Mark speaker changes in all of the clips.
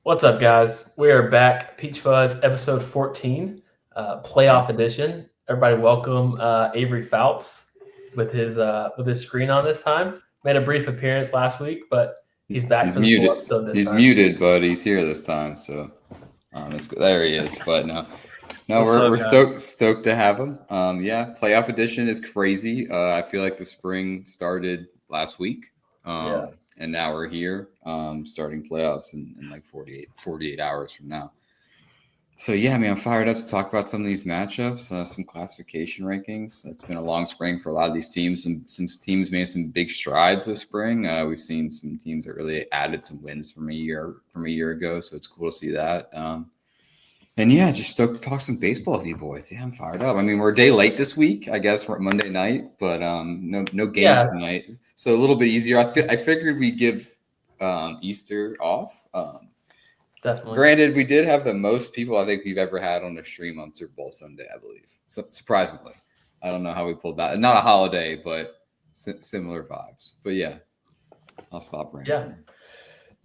Speaker 1: What's up, guys? We are back. Peach Fuzz, episode 14, playoff edition. Everybody, welcome Avery Fouts with his screen on this time. Made a brief appearance last week, but he's back for the full episode this
Speaker 2: He's
Speaker 1: time.
Speaker 2: muted, but he's here this time. So there he is. But no, we're stoked to have him. Playoff edition is crazy. I feel like the spring started last week. And now we're here starting playoffs in like 48 hours from now. So, I'm fired up to talk about some of these matchups, some classification rankings. It's been a long spring for a lot of these teams. Some teams made some big strides this spring. We've seen some teams that really added some wins from a year ago, so it's cool to see that. Just stoked to talk some baseball with you boys. Yeah, I'm fired up. I mean, we're a day late this week, I guess, for Monday night, but no games tonight. So a little bit easier. I figured we'd give Easter off.
Speaker 1: Definitely.
Speaker 2: Granted, we did have the most people I think we've ever had on the stream on Super Bowl Sunday, I believe. So, surprisingly. I don't know how we pulled that. Not a holiday, but similar vibes. But yeah, I'll stop ranting.
Speaker 1: Yeah.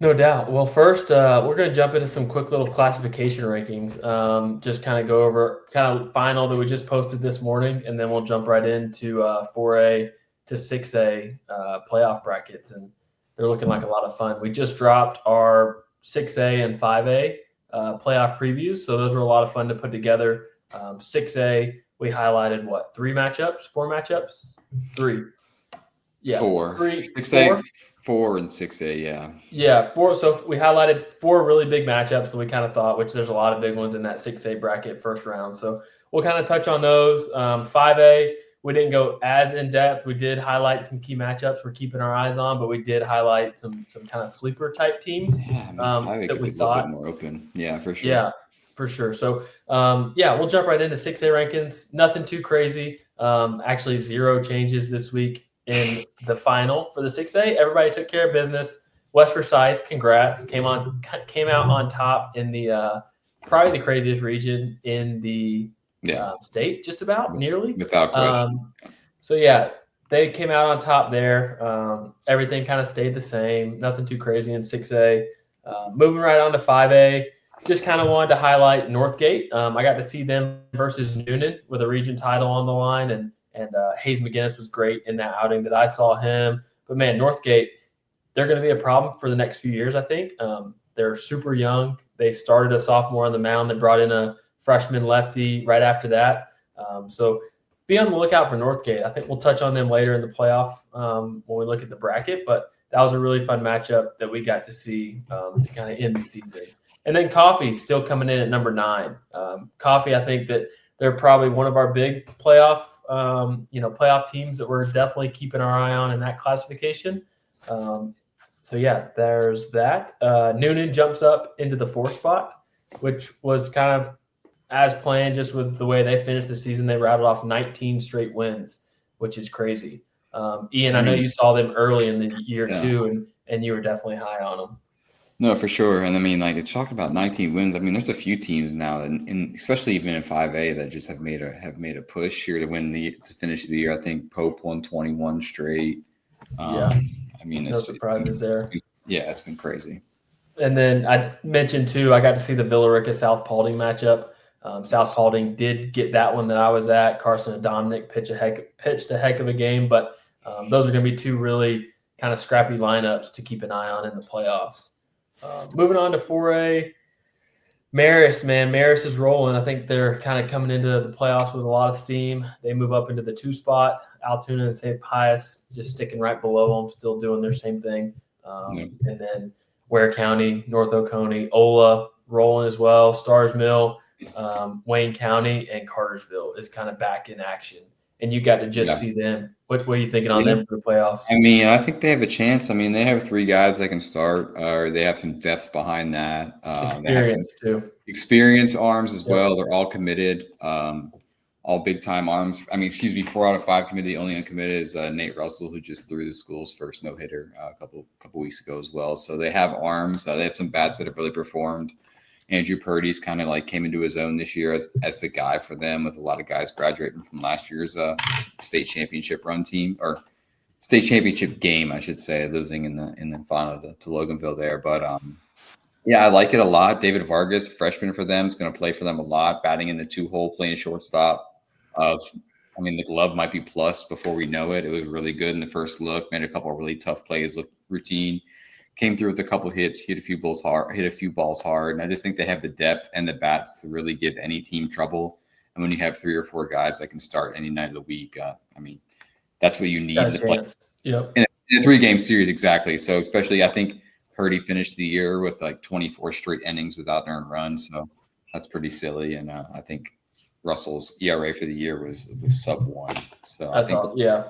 Speaker 1: No doubt. Well, first, we're going to jump into some quick little classification rankings. Just kind of go over kind of final that we just posted this morning, and then we'll jump right into 4A to 6A playoff brackets, and they're looking like a lot of fun. We just dropped our 6A and 5A playoff previews, so those were a lot of fun to put together. 6A, we highlighted what, 4 matchups? 3. Yeah,
Speaker 2: 4.
Speaker 1: 3,
Speaker 2: 6A, 4 and 6A,
Speaker 1: yeah, 4. So we highlighted 4 really big matchups that we kind of thought, which there's a lot of big ones in that 6A bracket first round. So we'll kind of touch on those. 5A, we didn't go as in depth. We did highlight some key matchups we're keeping our eyes on, but we did highlight some kind of sleeper type teams that we thought
Speaker 2: a bit more open. Yeah, for sure.
Speaker 1: Yeah, for sure. So we'll jump right into 6A rankings. Nothing too crazy. Actually, 0 changes this week in the final for the 6A. Everybody took care of business. West Forsyth, congrats, came out on top in the probably the craziest region in the state, just about nearly
Speaker 2: without question.
Speaker 1: They came out on top there. Everything kind of stayed the same. Nothing too crazy in 6A. Moving right on to 5A, just kind of wanted to highlight Northgate. I got to see them versus Noonan with a region title on the line, and Hayes McGinnis was great in that outing that I saw him. But man, Northgate, they're going to be a problem for the next few years, I think. They're super young. They started a sophomore on the mound. They brought in a freshman lefty right after that. So be on the lookout for Northgate. I think we'll touch on them later in the playoff when we look at the bracket. But that was a really fun matchup that we got to see to kind of end the season. And then Coffee still coming in at number 9. Coffee, I think that they're probably one of our big playoff teams that we're definitely keeping our eye on in that classification. There's that. Noonan jumps up into the 4th spot, which was kind of as planned, just with the way they finished the season. They rattled off 19 straight wins, which is crazy. Ian, I know you saw them early in the year too, and you were definitely high on them.
Speaker 2: No, for sure. And I mean, like, it's talking about 19 wins. I mean, there's a few teams now, and especially even in 5A, that just have made a push here to finish the year. I think Pope won 21 straight.
Speaker 1: I mean, no surprises there.
Speaker 2: Yeah, it's been crazy.
Speaker 1: And then I mentioned too, I got to see the Villarica South Paulding matchup. South Paulding did get that one that I was at. Carson and Dominic pitched a heck of a game, but those are going to be 2 really kind of scrappy lineups to keep an eye on in the playoffs. Moving on to 4A, Marist is rolling. I think they're kind of coming into the playoffs with a lot of steam. They move up into the 2 spot. Altoona and St. Pius just sticking right below them, still doing their same thing. And then Ware County, North Oconee, Ola rolling as well. Stars Mill, Wayne County, and Cartersville is kind of back in action. And you got to just see them. What are you thinking on them for the playoffs?
Speaker 2: I mean, I think they have a chance. I mean, they have 3 guys that can start, or they have some depth behind that.
Speaker 1: Experience too.
Speaker 2: Experience arms as well. They're all committed, all big-time arms. I mean, 4 out of 5 committed. The only uncommitted is Nate Russell, who just threw the school's first no-hitter a couple weeks ago as well. So they have arms. They have some bats that have really performed. Andrew Purdy's kind of like came into his own this year as the guy for them, with a lot of guys graduating from last year's state championship run team, or state championship game, I should say, losing in the final to Loganville there. But Yeah, I like it a lot. David Vargas, freshman for them, is going to play for them a lot, batting in the 2-hole, playing shortstop. I mean, the glove might be plus before we know it. It was really good in the first look, made a couple of really tough plays, looked routine, came through with a couple of hits, hit a few balls hard. And I just think they have the depth and the bats to really give any team trouble. And when you have 3 or 4 guys that can start any night of the week, I mean, that's what you
Speaker 1: Got
Speaker 2: need
Speaker 1: a
Speaker 2: to play
Speaker 1: chance. Yep.
Speaker 2: in a 3-game series. Exactly. So especially, I think Purdy finished the year with like 24 straight innings without an earned run. So that's pretty silly. And I think Russell's ERA for the year was sub 1. So I
Speaker 1: That's
Speaker 2: think,
Speaker 1: all. Yeah.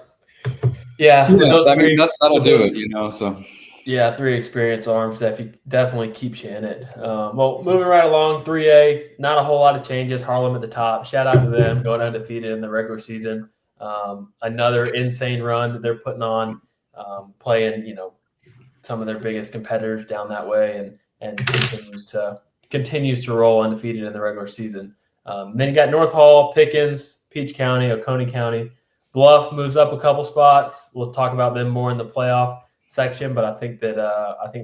Speaker 1: Yeah. With those
Speaker 2: I mean,
Speaker 1: three,
Speaker 2: that'll
Speaker 1: with
Speaker 2: do
Speaker 1: those,
Speaker 2: it. So
Speaker 1: yeah, 3 experienced arms definitely keeps you in it. Well, moving right along, 3A, not a whole lot of changes. Harlem at the top. Shout out to them going undefeated in the regular season. Another insane run that they're putting on, playing some of their biggest competitors down that way, and continues to roll undefeated in the regular season. Then you got North Hall, Pickens, Peach County, Oconee County. Bluff moves up a couple spots. We'll talk about them more in the playoff section, but I think they're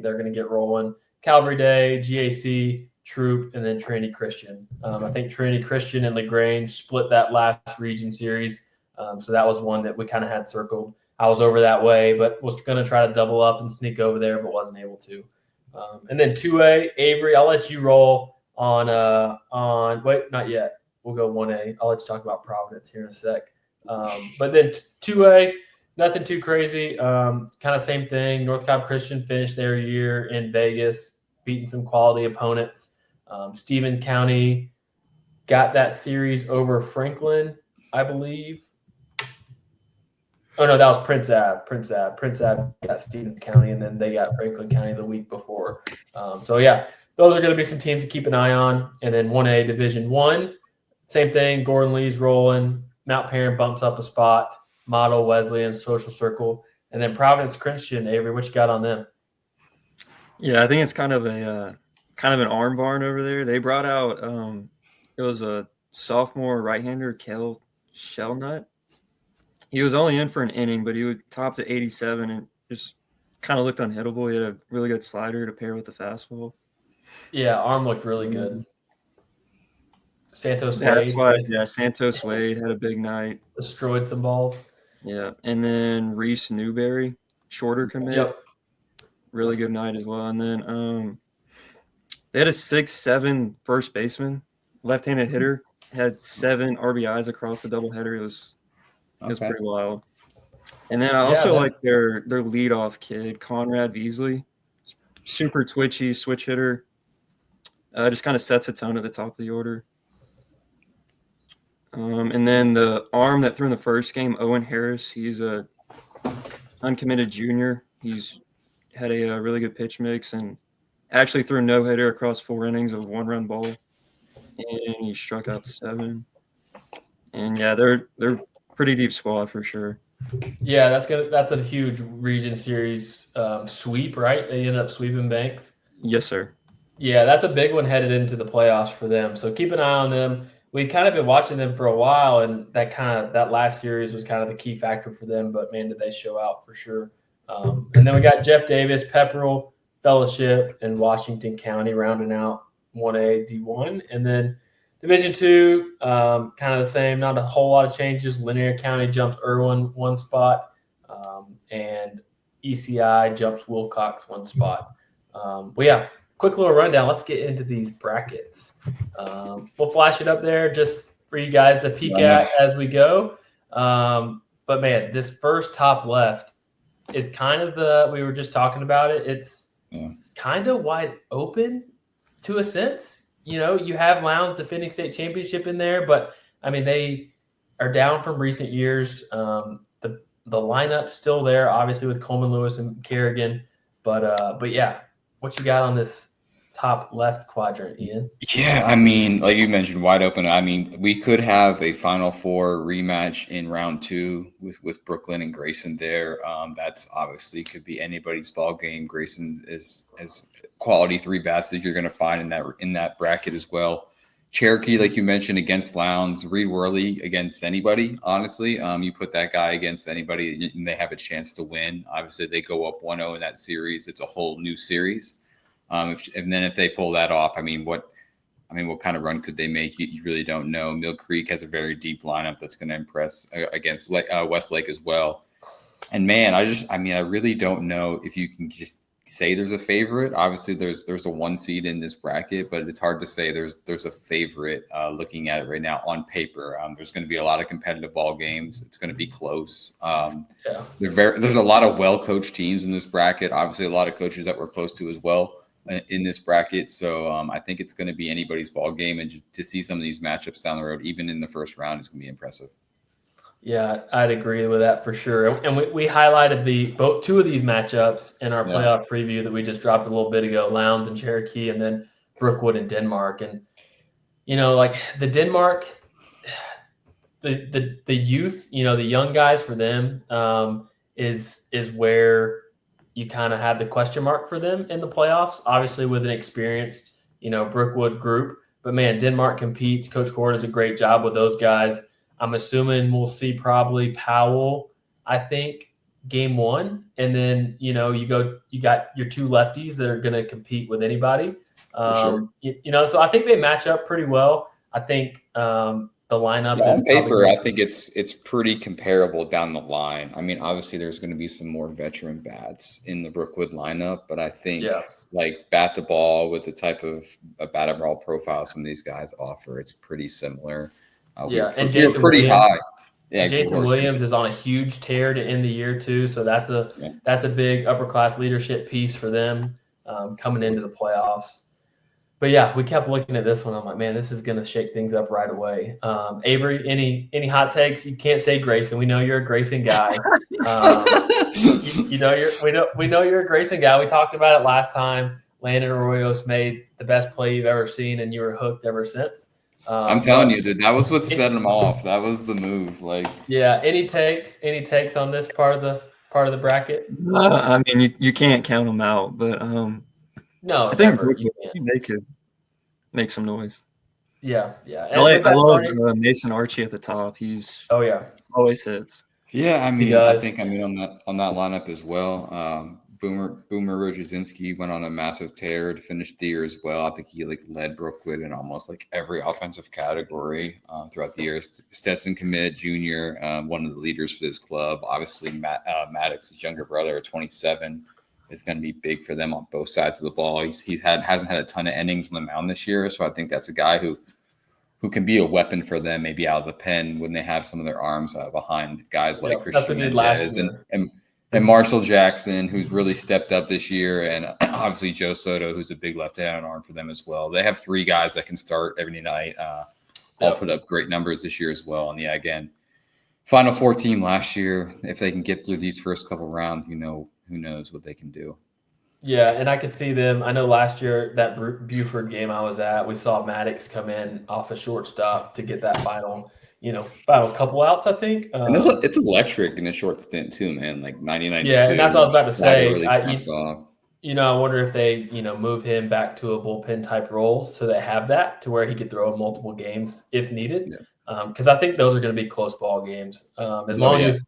Speaker 1: going to get rolling. Calvary Day, GAC, Troop, and then Trinity Christian. I think Trinity Christian and LaGrange split that last region series, so that was one that we kind of had circled. I was over that way, but was going to try to double up and sneak over there, but wasn't able to. And then 2A, Avery, I'll let you roll on. Wait, not yet. We'll go 1A. I'll let you talk about Providence here in a sec. But then 2A, nothing too crazy. Kind of same thing. North Cobb Christian finished their year in Vegas, beating some quality opponents. Stephen County got that series over Franklin, I believe. Oh, no, that was Prince Ave. Prince Ave got Stevens County, and then they got Franklin County the week before. So, yeah, those are going to be some teams to keep an eye on. And then 1A Division 1, same thing. Gordon Lee's rolling. Mount Parent bumps up a spot. Model, Wesleyan, Social Circle. And then Providence Christian, Avery, what you got on them?
Speaker 3: Yeah, I think it's kind of an arm barn over there. They brought out it was a sophomore right-hander, Kel Shellnut. He was only in for an inning, but he would top to 87 and just kind of looked unhittable. He had a really good slider to pair with the fastball.
Speaker 1: Yeah, arm looked really good. Santos
Speaker 3: Yeah,
Speaker 1: Wade.
Speaker 3: that's why. Yeah, Santos Wade had a big night.
Speaker 1: Destroyed some balls.
Speaker 3: Yeah, and then Reese Newberry, shorter commit.
Speaker 1: Yep.
Speaker 3: Really good night as well. And then they had a 6'7" first baseman, left-handed hitter, had 7 RBIs across the doubleheader. It was pretty wild. And then I also like their leadoff kid, Conrad Beasley, super twitchy switch hitter. Just kind of sets a tone at the top of the order. And then the arm that threw in the first game, Owen Harris, he's a uncommitted junior. He's had a really good pitch mix and actually threw a no-hitter across 4 innings of 1-run ball, and he struck out 7. And yeah, they're pretty deep squad for sure.
Speaker 1: Yeah, that's a huge region series sweep, right? They ended up sweeping Banks.
Speaker 3: Yes, sir.
Speaker 1: Yeah, that's a big one headed into the playoffs for them. So keep an eye on them. We kind of been watching them for a while, and that last series was kind of the key factor for them. But man, did they show out for sure. And then we got Jeff Davis, Pepperell, Fellowship, and Washington County rounding out 1A D1. And then Division 2, kind of the same, not a whole lot of changes. Lanier County jumps Irwin 1 spot, and ECI jumps Wilcox 1 spot. But yeah, quick little rundown. Let's get into these brackets. We'll flash it up there just for you guys to peek at as we go. But man, this first top left is kind of we were just talking about it. It's kind of wide open to a sense. You have Lowndes defending state championship in there, but I mean, they are down from recent years. The lineup's still there, obviously with Coleman, Lewis, and Kerrigan. But yeah, what you got on this top left quadrant, Ian?
Speaker 2: Yeah, I mean, like you mentioned, wide open. I mean, we could have a Final Four rematch in round 2 with Brooklyn and Grayson there. That's obviously could be anybody's ball game. Grayson is as quality 3 bats that you're going to find in that bracket as well. Cherokee, like you mentioned, against Lowndes. Reed Worley against anybody, honestly. You put that guy against anybody, and they have a chance to win. Obviously, they go up 1-0 in that series. It's a whole new series. And then if they pull that off, what kind of run could they make? You really don't know. Mill Creek has a very deep lineup that's going to impress against Westlake as well. And man, I really don't know if you can just say there's a favorite. Obviously, there's a 1 seed in this bracket, but it's hard to say there's a favorite looking at it right now on paper. There's going to be a lot of competitive ball games. It's going to be close. There's a lot of well-coached teams in this bracket. Obviously, a lot of coaches that we're close to as well in this bracket. So I think it's going to be anybody's ball game, and to see some of these matchups down the road, even in the first round, is going to be impressive.
Speaker 1: Yeah, I'd agree with that for sure. And we highlighted two of these matchups in our playoff preview that we just dropped a little bit ago, Lowndes and Cherokee, and then Brookwood and Denmark. And, like the Denmark, the youth, the young guys for them is where you kind of have the question mark for them in the playoffs, obviously with an experienced, Brookwood group. But, man, Denmark competes. Coach Cord does a great job with those guys. I'm assuming we'll see probably Powell, I think, game 1. And then, you got your 2 lefties that are going to compete with anybody.
Speaker 2: Sure.
Speaker 1: So I think they match up pretty well. I think the lineup is
Speaker 2: on paper, I think it's pretty comparable down the line. Obviously there's going to be some more veteran bats in the Brookwood lineup, but I think bat the ball with the type of a batter ball profile some of these guys offer, it's pretty similar.
Speaker 1: And Jason
Speaker 2: pretty high.
Speaker 1: Yeah, Jason Williams is on a huge tear to end the year too, so that's a big upper class leadership piece for them coming into the playoffs. But yeah, we kept looking at this one. I'm like, man, this is going to shake things up right away. Avery, any hot takes? You can't say Grayson. We know you're a Grayson guy. We know you're a Grayson guy. We talked about it last time. Landon Arroyos made the best play you've ever seen, and you were hooked ever since.
Speaker 2: I'm telling you, dude, that was what set him off. That was the move.
Speaker 1: Any takes on this part of the bracket?
Speaker 3: You can't count them out, but
Speaker 1: no,
Speaker 3: I think they could make some noise.
Speaker 1: Yeah.
Speaker 3: I love Mason Archie at the top. He's always hits.
Speaker 2: Yeah, I think on that lineup as well. Boomer Rojazinski went on a massive tear to finish the year as well. I think he led Brookwood in almost every offensive category throughout the year. Stetson Kmet Jr., one of the leaders for this club. Obviously, Maddox's younger brother, 27, is going to be big for them on both sides of the ball. Hasn't had a ton of innings on the mound this year, so I think that's a guy who can be a weapon for them, maybe out of the pen when they have some of their arms behind guys like Christian Mendez and Marshall Jackson, who's really stepped up this year, and obviously Joe Soto, who's a big left-handed arm for them as well. They have 3 guys that can start every night. All put up great numbers this year as well. And again, Final Four team last year. If they can get through these first couple rounds, who knows what they can do.
Speaker 1: Yeah, and I could see them. I know last year that Buford game I was at, we saw Maddox come in off a shortstop to get that final couple outs, I think.
Speaker 2: And it's electric in a short stint too, man. 99.
Speaker 1: Yeah, and that's what I was about to say. I wonder if they, move him back to a bullpen type role so they have that to where he could throw multiple games if needed. Because I think those are going to be close ball games. As long as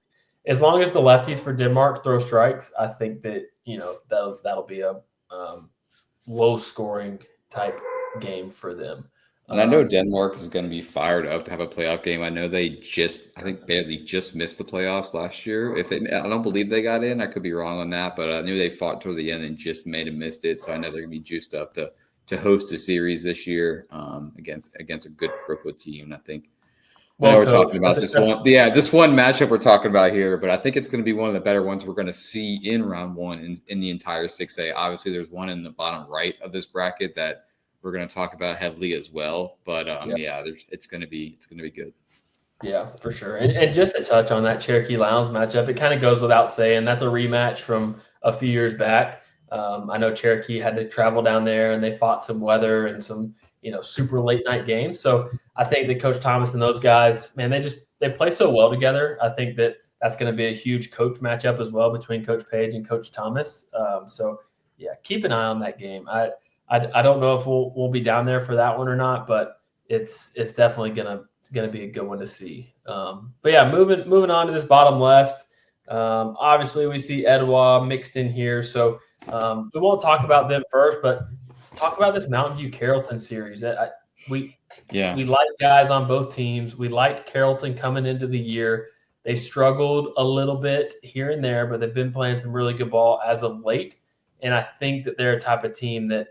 Speaker 1: the lefties for Denmark throw strikes, I think that that'll be a low scoring type game for them.
Speaker 2: And I know Denmark is going to be fired up to have a playoff game. I know they barely just missed the playoffs last year. I don't believe they got in. I could be wrong on that, but I knew they fought toward the end and just missed it. So I know they're going to be juiced up to host a series this year against a good Brookwood team. I think. We're talking about this one. Yeah, this one matchup we're talking about here, but I think it's going to be one of the better ones we're going to see in round 1 in the entire 6A. Obviously, there's one in the bottom right of this bracket that we're going to talk about heavily as well. But it's going to be good.
Speaker 1: Yeah, for sure. And just to touch on that Cherokee Lowndes matchup, it kind of goes without saying that's a rematch from a few years back. I know Cherokee had to travel down there and they fought some weather and some super late night games. So I think that Coach Thomas and those guys, man, they play so well together. I think that's going to be a huge coach matchup as well between Coach Page and Coach Thomas. Keep an eye on that game. I don't know if we'll be down there for that one or not, but it's definitely gonna be a good one to see. Moving on to this bottom left. Obviously we see Etowah mixed in here, so We won't talk about them first, but talk about this Mountain View Carrollton series. We like guys on both teams. We liked Carrollton coming into the year. They struggled a little bit here and there, but they've been playing some really good ball as of late. And I think that they're a type of team that,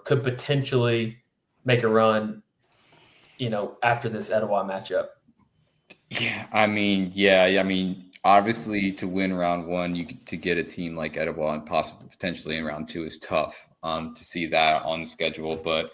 Speaker 1: could potentially make a run, after this Etowah matchup.
Speaker 2: Yeah, I mean, obviously to win round one, to get a team like Etowah and possibly potentially in round two is tough. To see that on the schedule, but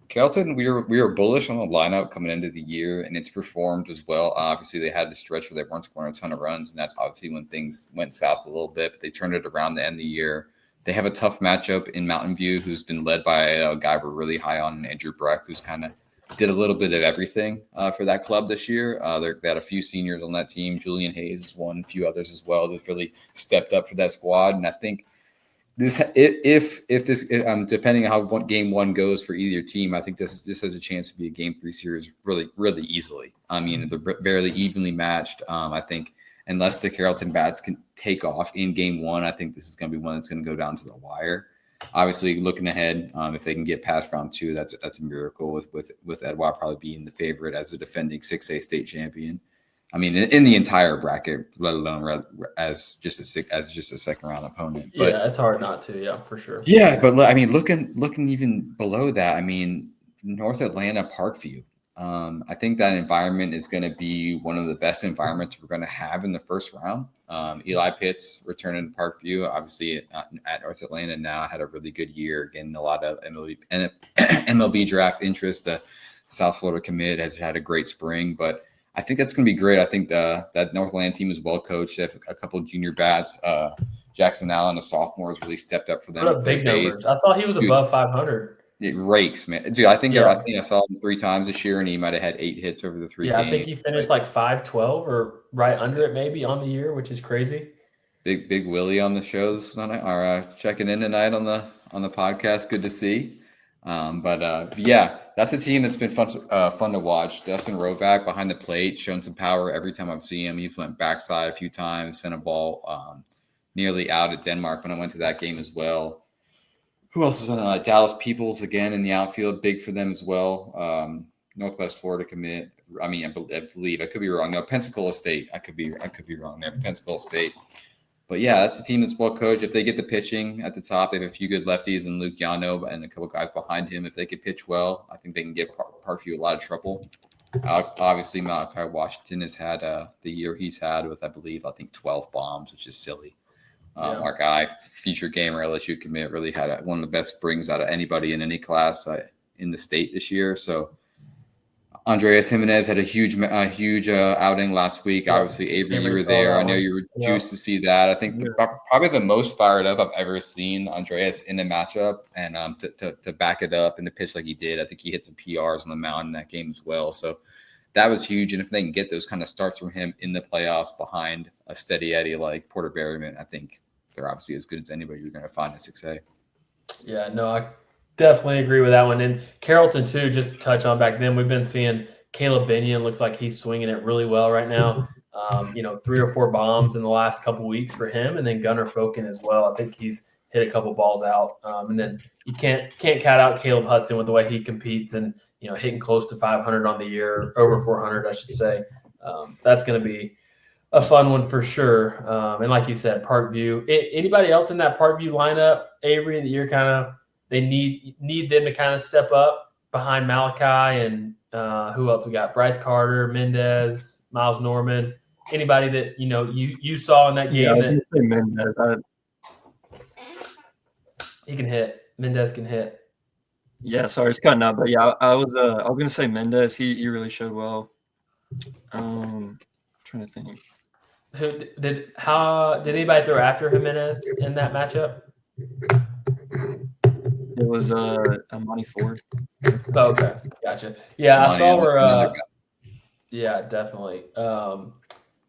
Speaker 2: Carrollton, we were bullish on the lineup coming into the year, and it's performed as well. Obviously, they had the stretch where they weren't scoring a ton of runs, and that's obviously when things went south a little bit. But they turned it around the end of the year. They have a tough matchup in Mountain View, who's been led by a guy we're really high on, Andrew Breck, who's kind of did a little bit of everything for that club this year. They had a few seniors on that team. Julian Hayes is one, a few others as well that really stepped up for that squad, and I think. If this depending on how game one goes for either team, I think this has a chance to be a game 3 series really, really easily. I mean, they're fairly evenly matched. I think unless the Carrollton Bats can take off in game one, I think this is going to be one that's going to go down to the wire. Obviously, looking ahead, if they can get past round 2, that's a miracle. With Etowah probably being the favorite as a defending 6A state champion. I mean, in the entire bracket, let alone as just a second round opponent. But,
Speaker 1: yeah, it's hard not to. Yeah, for sure.
Speaker 2: Yeah, but I mean, looking even below that, I mean, North Atlanta Parkview. I think that environment is going to be one of the best environments we're going to have in the first round. Eli Pitts returning to Parkview, obviously at North Atlanta now, had a really good year, getting a lot of MLB draft interest. The South Florida commit has had a great spring, but I think that's going to be great. I think that North Atlanta team is well coached. They have a couple of junior bats. Jackson Allen, a sophomore, has really stepped up for them.
Speaker 1: What a big numbers. I saw he was above 500.
Speaker 2: It rakes, man. Dude, I think I saw him 3 times this year, and he might have had 8 hits over the 3 games.
Speaker 1: Yeah, I think he finished like 512 or right under it maybe on the year, which is crazy.
Speaker 2: Big Willie on the show this night, or checking in tonight on the podcast. Good to see. But yeah, that's a team that's been fun to watch. Dustin Rovac behind the plate, showing some power every time I've seen him. He's went backside a few times, sent a ball nearly out at Denmark when I went to that game as well. Who else is on Dallas Peoples again in the outfield? Big for them as well. Northwest Florida commit. I mean, I believe I could be wrong. No, Pensacola State. I could be wrong there. Pensacola State. But yeah, that's a team that's well coached. If they get the pitching at the top, they have a few good lefties and Luke Yano and a couple guys behind him. If they could pitch well, I think they can get Parkview a lot of trouble. Obviously, Malachi Washington has had the year he's had with, I think 12 bombs, which is silly. Our guy, future gamer LSU commit, really had one of the best springs out of anybody in any class in the state this year. So Andreas Jimenez had a huge outing last week. Yeah. Obviously, Avery, you were there. I know you were juiced to see that. I think probably the most fired up I've ever seen Andreas in a matchup, and to back it up and to pitch like he did. I think he hit some PRs on the mound in that game as well. So that was huge. And if they can get those kind of starts from him in the playoffs behind a steady Eddie like Porter Berryman, I think they're obviously as good as anybody you're going to find in 6A.
Speaker 1: Yeah, no, I definitely agree with that one. And Carrollton, too, just to touch on back then, we've been seeing Caleb Binion. Looks like he's swinging it really well right now. 3 or 4 bombs in the last couple weeks for him. And then Gunnar Foken as well. I think he's hit a couple balls out. And then you can't count out Caleb Hudson with the way he competes and, hitting close to 500 on the year, over 400, I should say. That's going to be a fun one for sure. And like you said, Parkview. Anybody else in that Parkview lineup, Avery, that you're kind of they need them to kind of step up behind Malachi and who else we got? Bryce Carter, Mendez, Miles Norman. Anybody that you saw in that game?
Speaker 3: Yeah, I was gonna say Mendez.
Speaker 1: He can hit. Mendez can hit.
Speaker 3: Yeah, sorry, it's cutting out, but yeah, I was gonna say Mendez. He really showed well. Trying to think.
Speaker 1: Did anybody throw after Jimenez in that matchup?
Speaker 3: It was Monty Ford.
Speaker 1: Oh, okay, gotcha. Yeah, I saw where. Yeah, definitely.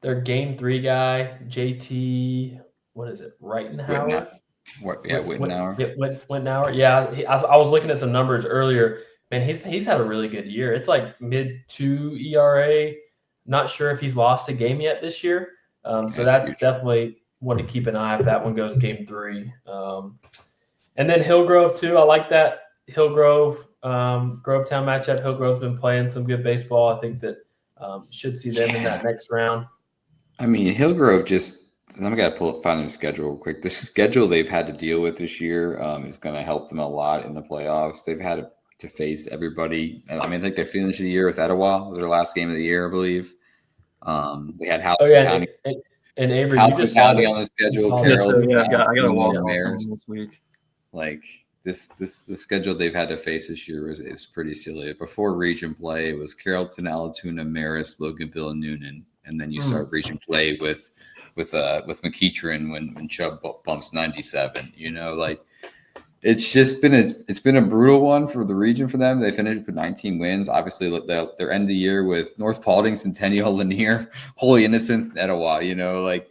Speaker 1: Their game 3 guy, JT. What is it? Reitenhauer.
Speaker 2: Wittenauer.
Speaker 1: Wittenauer. Yeah, I was looking at some numbers earlier. Man, he's had a really good year. It's like mid-2 ERA. Not sure if he's lost a game yet this year. So that's definitely one to keep an eye if that one goes game 3. And then Hillgrove too. I like that Hillgrove Grovetown matchup. Hillgrove's been playing some good baseball. I think that should see them in that next round.
Speaker 2: I mean, Hillgrove I'm going to find their schedule real quick. The schedule they've had to deal with this year is going to help them a lot in the playoffs. They've had to face everybody. I mean, I think they finished the year with Etowah. It was their last game of the year, I believe. They had Houston County.
Speaker 1: And Avery,
Speaker 2: Houston County on the schedule. Carroll,
Speaker 3: I got to walk off
Speaker 2: Maris.
Speaker 3: this week.
Speaker 2: Like the schedule they've had to face this year is pretty silly. Before region play, it was Carrollton, Alatoona, Maris, Loganville, and Noonan, and then you start region play with McEachern when Chubb bumps 97. You know, like it's been a brutal one for the region for them. They finished with 19 wins. Obviously, their end of the year with North Paulding, Centennial, Lanier, Holy Innocents, and Etowah. You know, like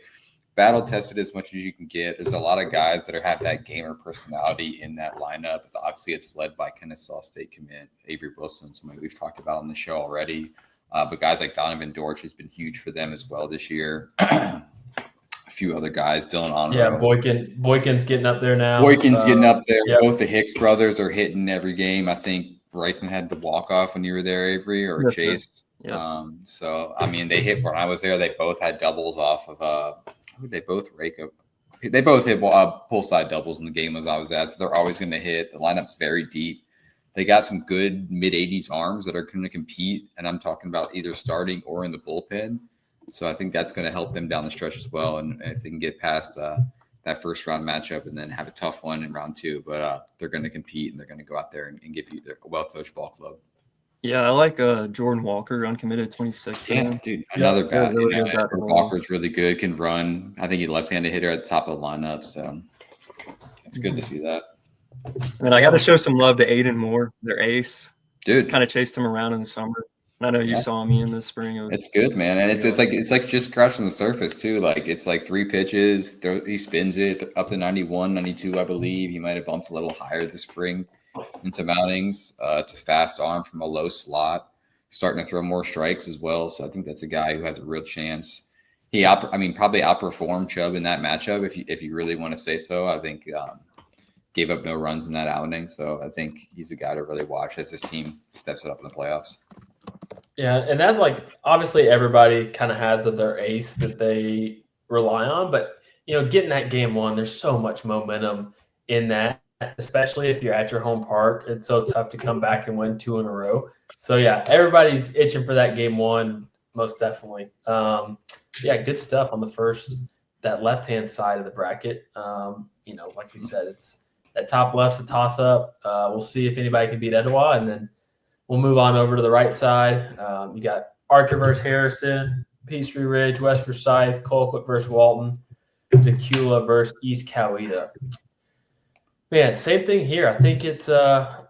Speaker 2: battle tested as much as you can get. There's a lot of guys that have that gamer personality in that lineup. Obviously, it's led by Kennesaw State commit Avery Wilson, somebody we've talked about on the show already. But guys like Donovan Dorch has been huge for them as well this year. A few other guys, Dylan Onroe.
Speaker 1: Yeah, Boykin's getting up there now.
Speaker 2: Boykin's getting up there.
Speaker 1: Yep.
Speaker 2: Both the Hicks brothers are hitting every game. I think Bryson had the walk-off when you were there, Avery, or Chase.
Speaker 3: Yeah.
Speaker 2: So, I mean, they hit when I was there. They both had doubles off of who did they both rake up? They both hit pull side doubles in the game as I was at. So they're always going to hit. The lineup's very deep. They got some good mid-80s arms that are going to compete, and I'm talking about either starting or in the bullpen. So I think that's going to help them down the stretch as well. And if they can get past that first round matchup and then have a tough one in round 2, but they're going to compete and they're going to go out there and give you a well-coached ball club.
Speaker 3: Yeah, I like Jordan Walker, uncommitted 26.
Speaker 2: Yeah, dude, another bat.
Speaker 3: Really good bat.
Speaker 2: Walker's really good, can run. I think he's a left-handed hitter at the top of the lineup, so it's good to see that.
Speaker 3: And then I got to show some love to Aiden Moore, their ace.
Speaker 2: Dude,
Speaker 3: kind of chased him around in the summer. And I know you saw me in the spring.
Speaker 2: It's good, man, and it's like just scratching the surface too. Like it's like 3 pitches. He spins it up to 91, 92, I believe. He might have bumped a little higher this spring in some outings. To fast arm from a low slot, starting to throw more strikes as well. So I think that's a guy who has a real chance. Probably outperformed Chubb in that matchup if you really want to say so. I think gave up no runs in that outing, so I think he's a guy to really watch as this team steps it up in the playoffs.
Speaker 1: Yeah, and that's like obviously everybody kind of has their ace that they rely on, but getting that game 1, there's so much momentum in that, especially if you're at your home park. It's so tough to come back and win 2 in a row. So yeah, everybody's itching for that game 1, most definitely. Good stuff on that left-hand side of the bracket. Like we said, it's that top left's a toss-up. We'll see if anybody can beat Etowah, and then we'll move on over to the right side. You got Archer versus Harrison, Peachtree Ridge, West Forsyth, Colquitt versus Walton, Decula versus East Coweta. Man, same thing here. I think it's on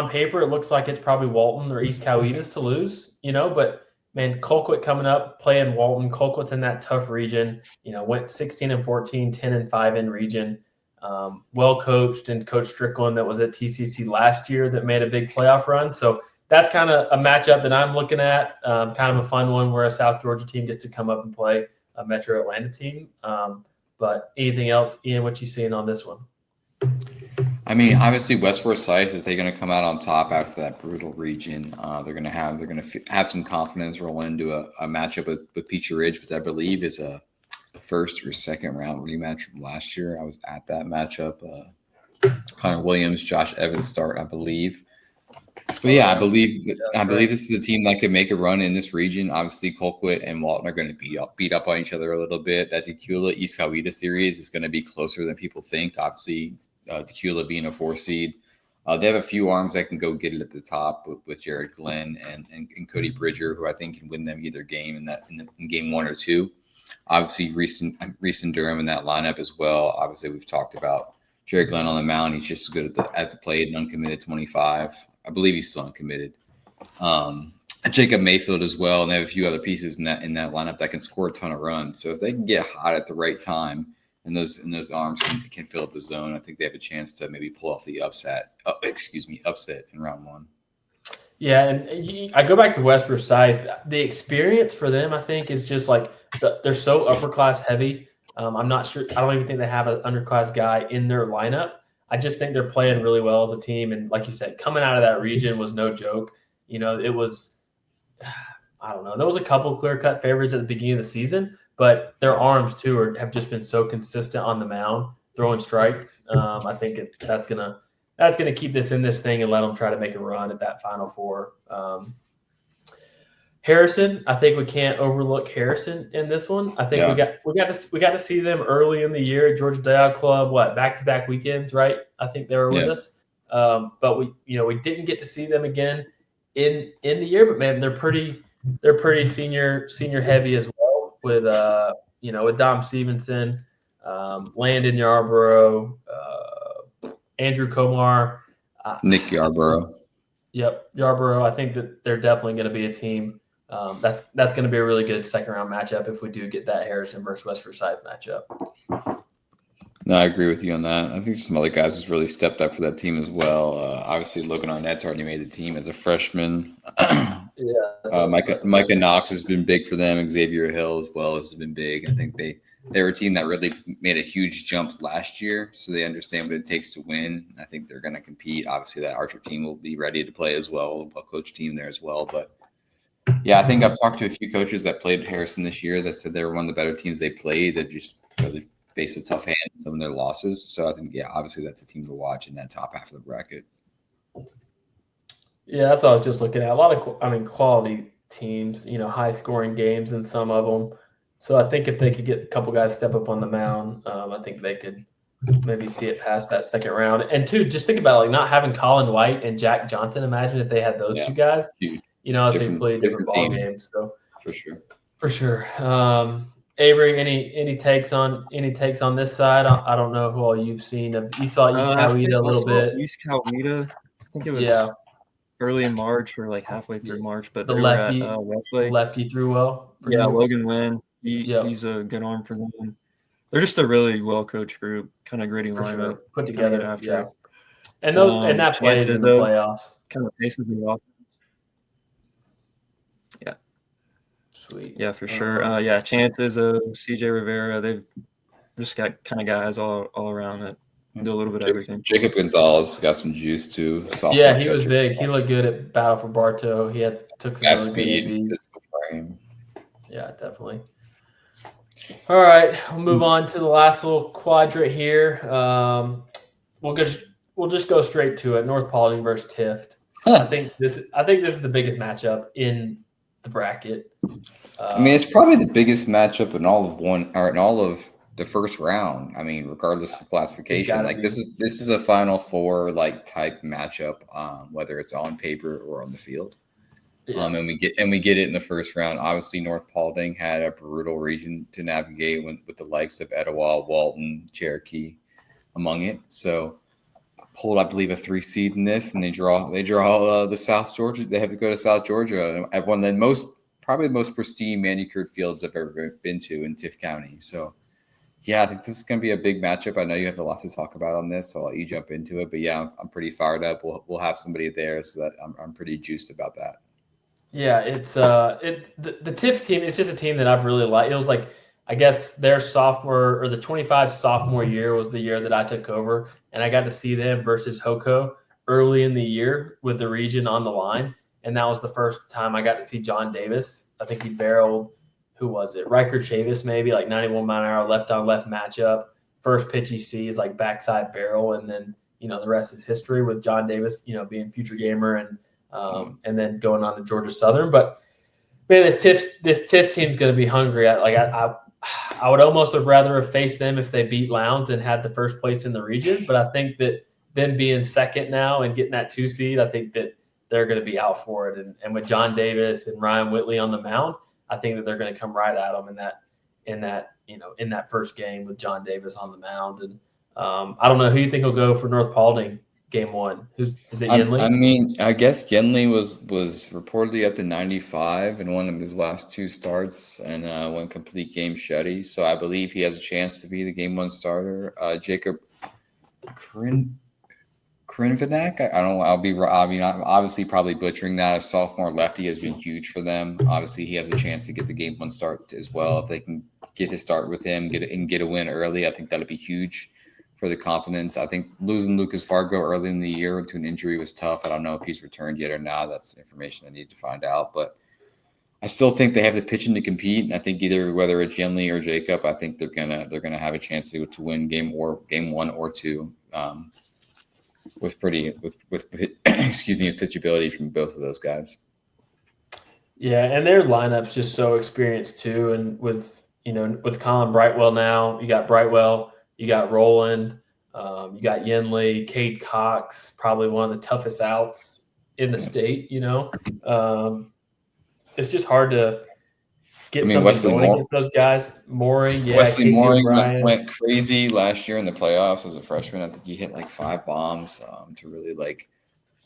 Speaker 1: paper it looks like it's probably Walton or East Coweta's to lose, but man, Colquitt coming up playing Walton. Colquitt's in that tough region. Went 16-14, 10-5 in region. Well coached, and Coach Strickland that was at TCC last year that made a big playoff run. So that's kind of a matchup that I'm looking at. Kind of a fun one where a South Georgia team gets to come up and play a Metro Atlanta team. But anything else, Ian? What you seeing on this one?
Speaker 2: I mean, obviously West Forsyth, if they're going to come out on top after that brutal region, they're going to have some confidence rolling into a matchup with Peachtree Ridge, which I believe is a first or second round rematch from last year. I was at that matchup. Connor Williams, Josh Evans start, I believe. But yeah, I believe this is a team that could make a run in this region. Obviously, Colquitt and Walton are going to beat up on each other a little bit. That Decula East Coweta series is going to be closer than people think. Obviously, Decula being a 4 seed. They have a few arms that can go get it at the top with Jared Glenn and Cody Bridger, who I think can win them either game in game 1 or 2. Obviously, Reese Durham in that lineup as well. Obviously, we've talked about Jared Glenn on the mound. He's just as good at the plate and uncommitted 25. I believe he's still uncommitted. Jacob Mayfield as well, and they have a few other pieces in that lineup that can score a ton of runs. So if they can get hot at the right time, and those arms can fill up the zone, I think they have a chance to maybe pull off the upset in round 1. Yeah,
Speaker 1: and I go back to West Forsyth. The experience for them, I think, is just like they're so upper class heavy. I'm not sure. I don't even think they have an underclass guy in their lineup. I just think they're playing really well as a team. And like you said, coming out of that region was no joke. It was, I don't know. There was a couple clear cut favorites at the beginning of the season, but their arms too have just been so consistent on the mound, throwing strikes. I think that's gonna keep this in this thing and let them try to make a run at that Final Four. Harrison, I think we can't overlook Harrison in this one. I think we got to see them early in the year at Georgia Day Club. Back-to-back weekends, right? I think they were with us, but we didn't get to see them again in the year. But man, they're pretty senior heavy as well with with Dom Stevenson, Landon Yarborough, Andrew Komar,
Speaker 2: Nick Yarborough.
Speaker 1: Yep, Yarborough. I think that they're definitely going to be a team. That's going to be a really good second round matchup if we do get that Harrison versus West Forsyth matchup.
Speaker 2: No, I agree with you on that. I think some other guys has really stepped up for that team as well. Obviously, Logan Arnett's already made the team as a freshman. Micah Knox has been big for them. Xavier Hill as well has been big. I think they're a team that really made a huge jump last year, so they understand what it takes to win. I think they're going to compete. Obviously, that Archer team will be ready to play as well, a coach team there as well. But yeah, I think I've talked to a few coaches that played Harrison this year that said they were one of the better teams they played. That just really faced a tough hand in some of their losses. So I think, obviously that's a team to watch in that top half of the bracket.
Speaker 1: Yeah, that's what I was just looking at. A lot of, quality teams, high scoring games in some of them. So I think if they could get a couple guys step up on the mound, I think they could maybe see it past that second round. And two, just think about not having Colin White and Jack Johnson. Imagine if they had those two guys.
Speaker 2: Huge.
Speaker 1: If they played different ball games. So for sure. Avery, any takes on this side? I don't know who all you've seen. You saw East Coweta a little bit.
Speaker 3: East Coweta. I think it was early in March or halfway through March. But
Speaker 1: the lefty threw well.
Speaker 3: Logan Wynn. He's a good arm for them. They're just a really well coached group, kind of gritty lineup
Speaker 1: put together after. Yeah. And that plays in the playoffs.
Speaker 3: Kind of paces the offense. Yeah.
Speaker 1: Sweet.
Speaker 3: Yeah, for sure. Chances of CJ Rivera. They've just got kind of guys all around that do a little bit of everything.
Speaker 2: Jacob Gonzalez got some juice too.
Speaker 1: Yeah, he was big. He looked good at Battle for Bartow. He took some really
Speaker 2: speed.
Speaker 1: Good yeah, definitely. All right, we'll move on to the last little quadrant here. We'll just go straight to it. North Paulding versus Tift. I think this is the biggest matchup in the bracket.
Speaker 2: It's probably the biggest matchup in all of the first round. Regardless of classification, this is a Final Four type matchup, whether it's on paper or on the field. Yeah. And we get it in the first round. Obviously, North Paulding had a brutal region to navigate with the likes of Etowah, Walton, Cherokee among it. So pulled, I believe, a 3 seed in this, and they draw the South Georgia. They have to go to South Georgia at one of the probably the most pristine manicured fields I've ever been to in Tift County. So I think this is going to be a big matchup. I know you have a lot to talk about on this, so I'll let you jump into it. But I'm pretty fired up. We'll have somebody there, so that I'm pretty juiced about that.
Speaker 1: Yeah, it's the Tift team. It's just a team that I've really liked. It was I guess their sophomore or the 25 sophomore year was the year that I took over, and I got to see them versus Hoko early in the year with the region on the line, and that was the first time I got to see John Davis. I think he barreled. Who was it? Riker Chavis, maybe 91 mile an hour left on left matchup. First pitch he sees backside barrel, and then the rest is history with John Davis, being future gamer and then going on to Georgia Southern. But man, this Tift team's going to be hungry. I would almost have rather have faced them if they beat Lowndes and had the first place in the region. But I think that them being second now and getting that 2 seed, I think that they're going to be out for it. And with John Davis and Ryan Whitley on the mound, I think that they're going to come right at them in that first game with John Davis on the mound. And I don't know who you think will go for North Paulding game 1. Is it Yenli?
Speaker 2: I guess Yenli was reportedly up to 95 in one of his last 2 starts and went complete game shutty. So I believe he has a chance to be the game 1 starter. Jacob Krinvanek, I don't. I mean, I'm obviously probably butchering that. A sophomore lefty has been huge for them. Obviously, he has a chance to get the game one start as well. If they can get his start with him, get a win early, I think that'll be huge for the confidence. I think losing Lucas Fargo early in the year to an injury was tough. I don't know if he's returned yet or not. That's information I need to find out. But I still think they have the pitching to compete. I think either whether it's Yenli or Jacob, I think they're gonna have a chance to win game one or two. With excuse me, pitchability from both of those guys.
Speaker 1: Yeah, and their lineup's just so experienced too. And with Colin Brightwell now, you got Brightwell, you got Roland, you got Yenli, Cade Cox, probably one of the toughest outs in the state. It's just hard to get something going against those guys. Mooring,
Speaker 2: Wesley
Speaker 1: Casey
Speaker 2: Mooring
Speaker 1: O'Brien.
Speaker 2: went crazy last year in the playoffs as a freshman. I think he hit like 5 bombs to really like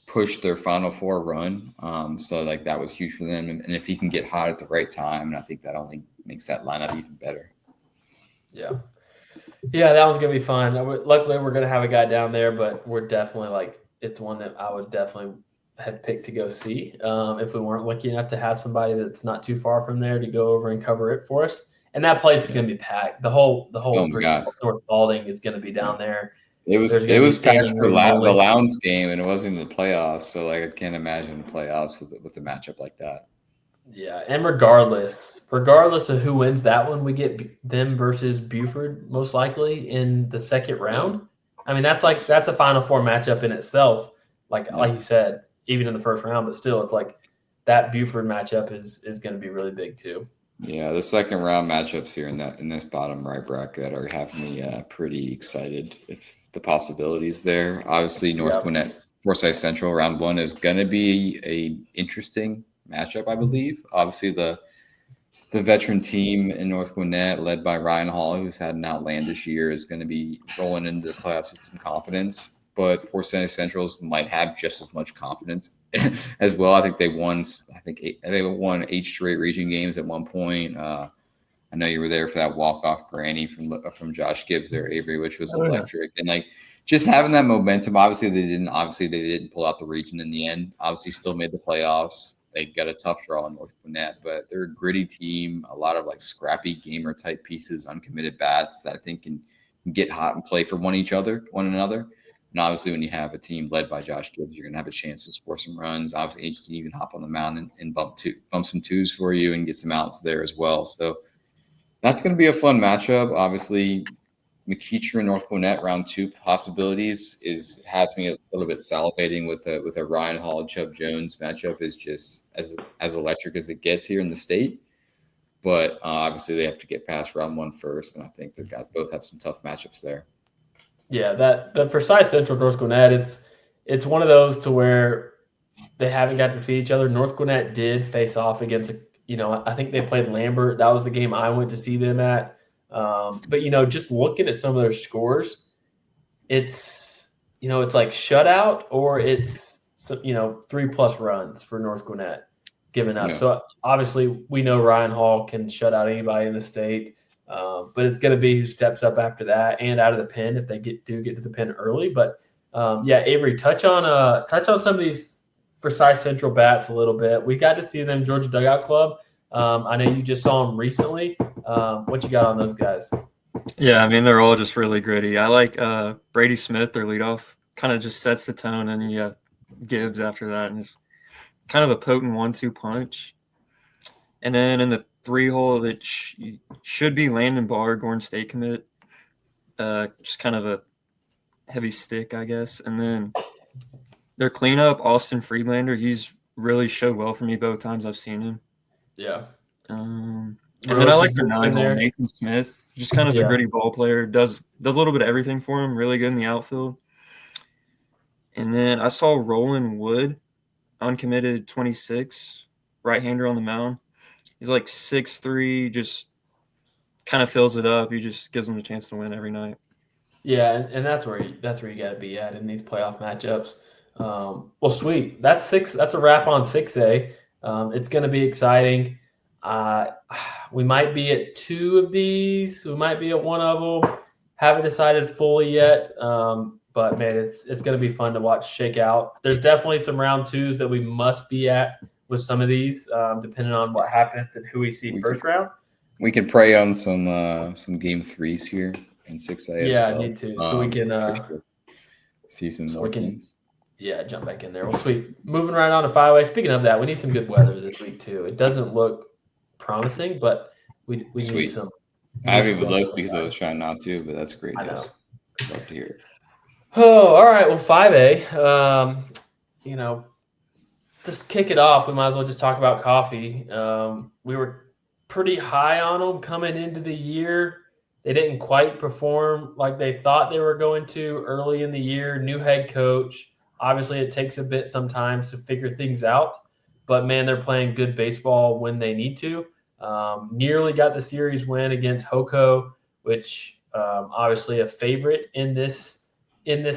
Speaker 2: push their Final Four run. So like that was huge for them. And if he can get hot at the right time, and I think that only makes that lineup even better.
Speaker 1: Yeah, that one's gonna be fun. Luckily, we're gonna have a guy down there, but we're definitely it's one that I would definitely have picked to go see if we weren't lucky enough to have somebody that's not too far from there to go over and cover it for us. And that place is going to be packed. The whole North Balding is going to be down there.
Speaker 2: It was packed for the Lowndes game, and it wasn't even the playoffs. So I can't imagine the playoffs with a matchup like that.
Speaker 1: Yeah, and regardless of who wins that one, we get them versus Buford most likely in the second round. I mean, that's a Final Four matchup in itself. Like you said, even in the first round, but still, it's like that Buford matchup is going to be really big too.
Speaker 2: Yeah, the second round matchups here in this bottom right bracket are having me pretty excited if the possibilities there. Obviously, North Gwinnett, Forsyth Central round 1 is going to be a interesting matchup, I believe. Obviously, the veteran team in North Gwinnett, led by Ryan Hall, who's had an outlandish year, is going to be rolling into the playoffs with some confidence. But Forsyth Centrals might have just as much confidence as well. I think they won 8 straight region games at one point. I know you were there for that walk-off granny from Josh Gibbs there, Avery, which was electric. Yeah. And just having that momentum. Obviously they didn't pull out the region in the end. Obviously still made the playoffs. They got a tough draw in North Gwinnett, but they're a gritty team, a lot of scrappy gamer type pieces, uncommitted bats that I think can get hot and play for one another. And obviously, when you have a team led by Josh Gibbs, you're going to have a chance to score some runs. Obviously, he can even hop on the mound and bump some twos for you and get some outs there as well. So that's going to be a fun matchup. Obviously, McEachern, North Gwinnett, round 2 possibilities has me a little bit salivating with a Ryan Hall, Chubb Jones matchup is just as electric as it gets here in the state. But obviously, they have to get past round 1 first, and I think both have some tough matchups there.
Speaker 1: Yeah, that Forsyth Central, North Gwinnett, it's one of those to where they haven't got to see each other. North Gwinnett did face off against, I think they played Lambert. That was the game I went to see them at. But, just looking at some of their scores, it's like shutout or it's, 3+ runs for North Gwinnett given up. Yeah. So obviously we know Ryan Hall can shut out anybody in the state. But it's going to be who steps up after that and out of the pen if they get to the pen early. But Avery, touch on some of these Forsyth Central bats a little bit. We got to see them Georgia Dugout Club. I know you just saw them recently. What you got on those guys?
Speaker 3: Yeah, I mean they're all just really gritty. I like Brady Smith, their leadoff, kind of just sets the tone, and you have Gibbs after that, and it's kind of a potent 1-2 punch. And then in the 3-hole, that should be Landon Barr, Gordon State commit. Just kind of a heavy stick, I guess. And then their cleanup, Austin Friedlander, he's really showed well for me both times I've seen him.
Speaker 1: Yeah.
Speaker 3: And then I like their 9-hole, Nathan Smith, just kind of a gritty ball player, does a little bit of everything for him, really good in the outfield. And then I saw Roland Wood, uncommitted 26, right-hander on the mound. He's 6'3", just kind of fills it up. He just gives them a chance to win every night.
Speaker 1: Yeah, and that's where you got to be at in these playoff matchups. Well, sweet. That's a wrap on 6A. It's going to be exciting. We might be at 2 of these. We might be at 1 of them. Haven't decided fully yet. But But man, it's going to be fun to watch shake out. There's definitely some round twos that we must be at with some of these, depending on what happens and who we see first round.
Speaker 2: We can pray on some game threes here in 6A as well.
Speaker 1: Yeah, I need to. So we can
Speaker 2: see some more teams.
Speaker 1: Yeah, jump back in there. Well, sweet. Moving right on to 5A. Speaking of that, we need some good weather this week too. It doesn't look promising, but we need some.
Speaker 2: I haven't even looked because I was trying not to, but that's great news. Love to hear it.
Speaker 1: Oh, all right. Well, 5A. Just kick it off. We might as well just talk about coffee. We were pretty high on them coming into the year. They didn't quite perform like they thought they were going to early in the year. New head coach. Obviously, it takes a bit sometimes to figure things out. But, man, they're playing good baseball when they need to. Nearly got the series win against Hoko, which obviously a favorite in this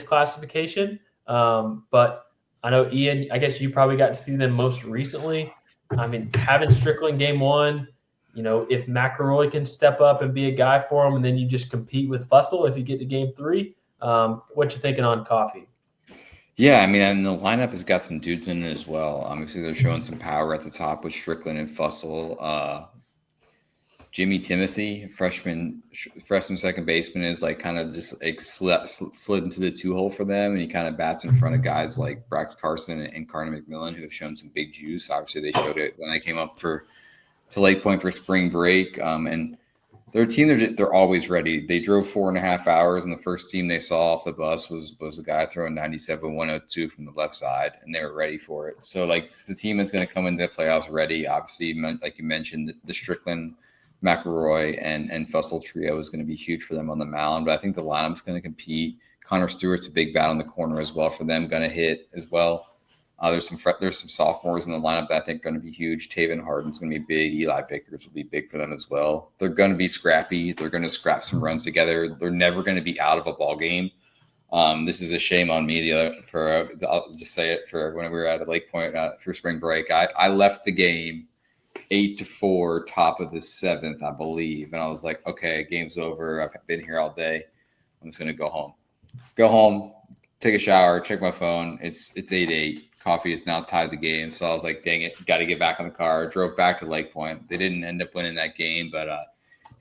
Speaker 1: classification. But I know, Ian, I guess you probably got to see them most recently. I mean, having Strickland game one, if McElroy can step up and be a guy for him, and then you just compete with Fussell if you get to game three. What you thinking on coffee?
Speaker 2: Yeah, I mean, and the lineup has got some dudes in it as well. Obviously, they're showing some power at the top with Strickland and Fussell. Jimmy Timothy, freshman second baseman, is like kind of just like slid into the 2-hole for them, and he kind of bats in front of guys like Brax Carson and Carter McMillan, who have shown some big juice. Obviously, they showed it when they came up to Lake Point for spring break, and their team, they're always ready. They drove 4.5 hours, and the first team they saw off the bus was a guy throwing 97-102 from the left side, and they were ready for it. So, like, it's the team that's going to come into the playoffs ready. Obviously, like you mentioned, the Strickland, McElroy, and Fussell trio is going to be huge for them on the mound, but I think the lineup's going to compete. Connor Stewart's a big bat on the corner as well for them, going to hit as well. There's some sophomores in the lineup that I think are going to be huge. Taven Harden's going to be big. Eli Vickers will be big for them as well. They're going to be scrappy. They're going to scrap some runs together. They're never going to be out of a ball game. This is a shame on me. I'll just say it for when we were at Lake Point for spring break. I left the game 8-4, top of the 7th, I believe, and I was like, okay, game's over. I've been here all day. I'm just going to go home, take a shower, check my phone. It's 8-8. Coffee is now tied the game. So I was like, dang it, got to get back on the car. Drove back to Lake Point. They didn't end up winning that game, but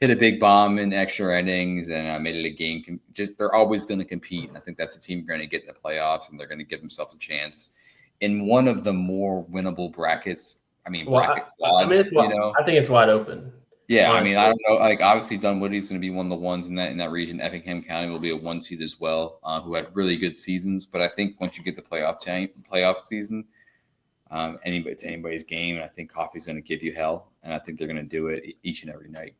Speaker 2: hit a big bomb in extra innings and made it a game. They're always going to compete. And I think that's the team going to get in the playoffs, and they're going to give themselves a chance in one of the more winnable brackets. Bracket quads,
Speaker 1: I think it's wide open.
Speaker 2: Yeah, honestly. I don't know. Like, obviously, Dunwoody's going to be one of the ones in that region. Effingham County will be a 1 seed as well, who had really good seasons. But I think once you get the playoff season, it's anybody's game. And I think Coffee's going to give you hell, and I think they're going to do it each and every night.